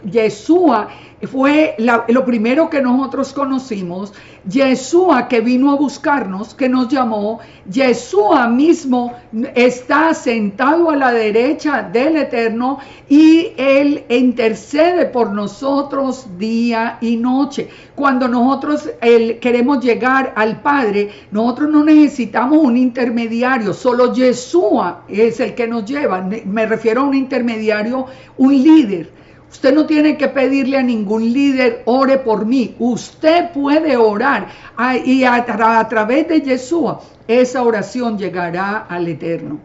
Yeshua fue lo primero que nosotros conocimos, Yeshua que vino a buscarnos, que nos llamó, Yeshua mismo está sentado a la derecha del Eterno y Él intercede por nosotros día y noche. Cuando nosotros queremos llegar al Padre, nosotros no necesitamos un intermediario, solo Yeshua es el que nos lleva. Me refiero a un intermediario, un líder. Usted no tiene que pedirle a ningún líder, ore por mí. Usted puede orar y a través de Yeshua esa oración llegará al Eterno.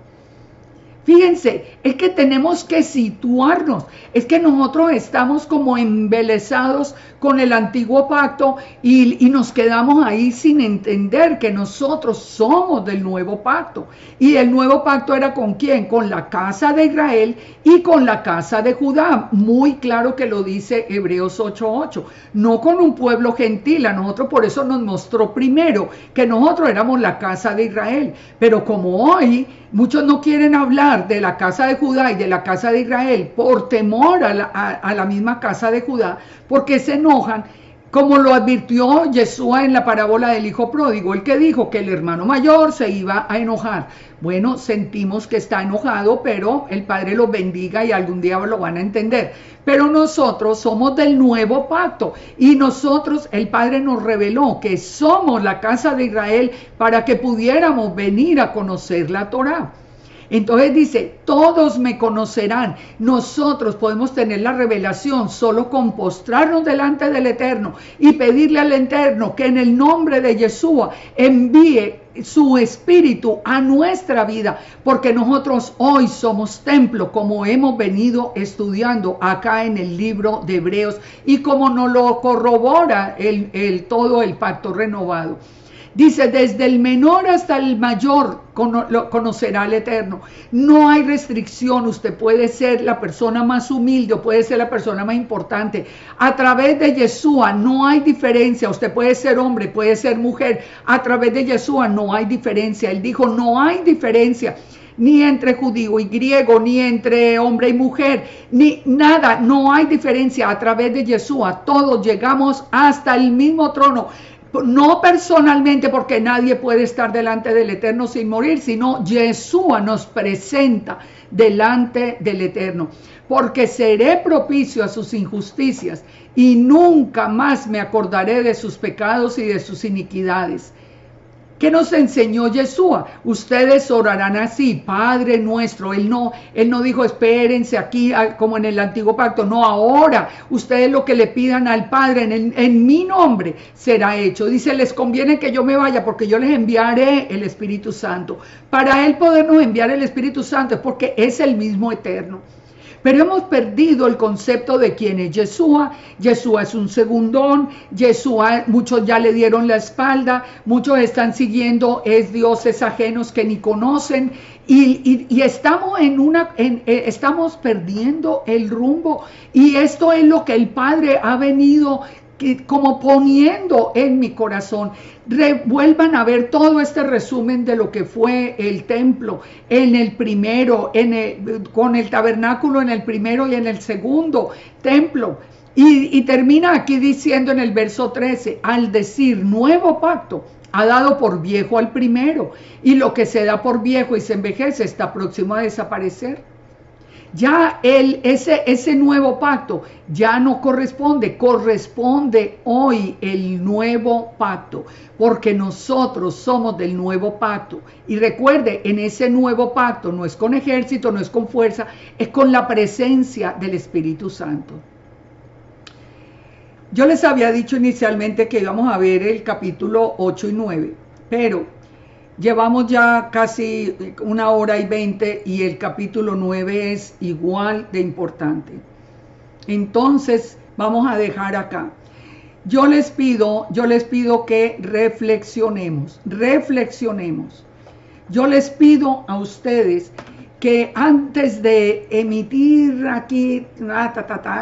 Fíjense, es que tenemos que situarnos, es que nosotros estamos como embelesados con el antiguo pacto y nos quedamos ahí sin entender que nosotros somos del nuevo pacto. Y el nuevo pacto era ¿con quién? Con la casa de Israel y con la casa de Judá. Muy claro que lo dice Hebreos 8:8. No con un pueblo gentil. A nosotros por eso nos mostró primero que nosotros éramos la casa de Israel. Pero como hoy muchos no quieren hablar de la casa de Judá y de la casa de Israel por temor a la misma casa de Judá, porque se enojan, como lo advirtió Yeshua en la parábola del hijo pródigo, el que dijo que el hermano mayor se iba a enojar. Bueno, sentimos que está enojado, pero el Padre lo bendiga y algún día lo van a entender. Pero nosotros somos del nuevo pacto y nosotros, el Padre nos reveló que somos la casa de Israel para que pudiéramos venir a conocer la Torá. Entonces dice, todos me conocerán. Nosotros podemos tener la revelación solo con postrarnos delante del Eterno y pedirle al Eterno que en el nombre de Yeshua envíe su espíritu a nuestra vida, porque nosotros hoy somos templo, como hemos venido estudiando acá en el libro de Hebreos y como nos lo corrobora todo el pacto renovado. Dice, desde el menor hasta el mayor conocerá al Eterno. No hay restricción. Usted puede ser la persona más humilde o puede ser la persona más importante. A través de Yeshua no hay diferencia. Usted puede ser hombre, puede ser mujer. A través de Yeshua no hay diferencia. Él dijo, no hay diferencia. Ni entre judío y griego, ni entre hombre y mujer, ni nada. No hay diferencia. A través de Yeshua todos llegamos hasta el mismo trono. No personalmente, porque nadie puede estar delante del Eterno sin morir, sino Yeshua nos presenta delante del Eterno. Porque seré propicio a sus injusticias y nunca más me acordaré de sus pecados y de sus iniquidades. ¿Qué nos enseñó Yeshua? Ustedes orarán así, Padre nuestro. Él no dijo espérense aquí como en el antiguo pacto. No, ahora ustedes lo que le pidan al Padre en mi nombre será hecho. Dice, les conviene que yo me vaya porque yo les enviaré el Espíritu Santo. Para Él podernos enviar el Espíritu Santo es porque es el mismo Eterno. Pero hemos perdido el concepto de quién es Yeshua. Yeshua es un segundón. Yeshua, muchos ya le dieron la espalda. Muchos están siguiendo dioses ajenos que ni conocen. Y estamos estamos perdiendo el rumbo. Y esto es lo que el Padre ha venido como poniendo en mi corazón. Vuelvan a ver todo este resumen de lo que fue el templo en el primero, con el tabernáculo en el primero y en el segundo templo. Y termina aquí diciendo en el verso 13, al decir nuevo pacto, ha dado por viejo al primero, y lo que se da por viejo y se envejece está próximo a desaparecer. Ya ese nuevo pacto ya no corresponde, corresponde hoy el nuevo pacto, porque nosotros somos del nuevo pacto. Y recuerde, en ese nuevo pacto no es con ejército, no es con fuerza, es con la presencia del Espíritu Santo. Yo les había dicho inicialmente que íbamos a ver el capítulo 8 y 9, pero llevamos ya casi 1 hora y 20 y el capítulo 9 es igual de importante. Entonces vamos a dejar acá. Yo les pido que reflexionemos. Yo les pido a ustedes que antes de emitir aquí,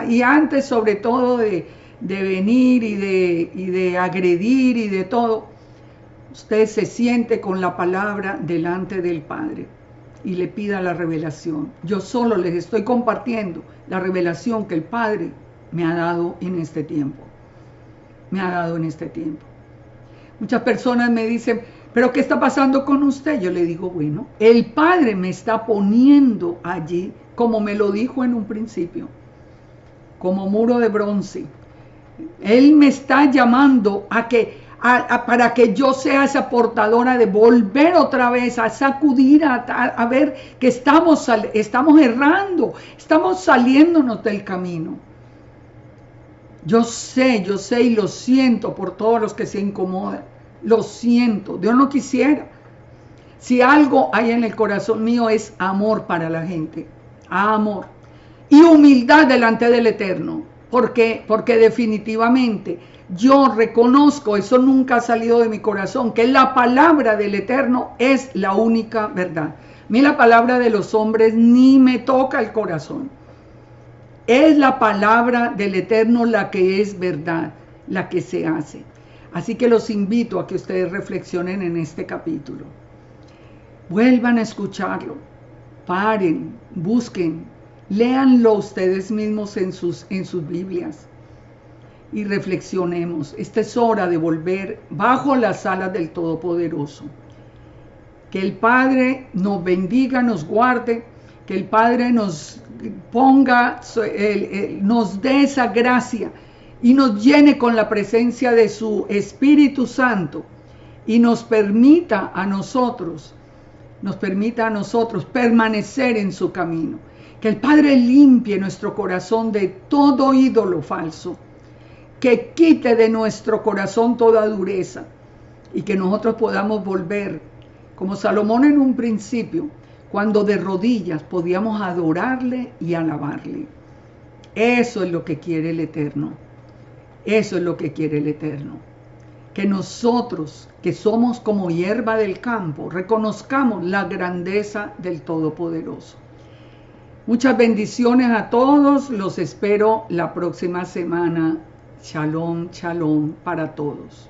y antes sobre todo de venir y de agredir y de todo, usted se siente con la palabra delante del Padre y le pida la revelación. Yo solo les estoy compartiendo la revelación que el Padre me ha dado en este tiempo. Muchas personas me dicen, ¿pero qué está pasando con usted? Yo le digo, bueno, el Padre me está poniendo allí, como me lo dijo en un principio, como muro de bronce. Él me está llamando para que yo sea esa portadora de volver otra vez a sacudir, a ver que estamos errando, estamos saliéndonos del camino. Yo sé y lo siento por todos los que se incomodan, lo siento, Dios no quisiera. Si algo hay en el corazón mío es amor para la gente, amor y humildad delante del Eterno, porque definitivamente yo reconozco, eso nunca ha salido de mi corazón, que la palabra del Eterno es la única verdad. A mí la palabra de los hombres ni me toca el corazón. Es la palabra del Eterno la que es verdad, la que se hace. Así que los invito a que ustedes reflexionen en este capítulo. Vuelvan a escucharlo, paren, busquen, léanlo ustedes mismos en sus Biblias y reflexionemos. Esta es hora de volver bajo las alas del Todopoderoso. Que el Padre nos bendiga, nos guarde, que el Padre nos ponga, nos dé esa gracia y nos llene con la presencia de su Espíritu Santo y nos permita a nosotros permanecer en su camino. Que el Padre limpie nuestro corazón de todo ídolo falso, que quite de nuestro corazón toda dureza y que nosotros podamos volver, como Salomón en un principio, cuando de rodillas podíamos adorarle y alabarle. Eso es lo que quiere el Eterno. Eso es lo que quiere el Eterno. Que nosotros, que somos como hierba del campo, reconozcamos la grandeza del Todopoderoso. Muchas bendiciones a todos. Los espero la próxima semana. Shalom, shalom para todos.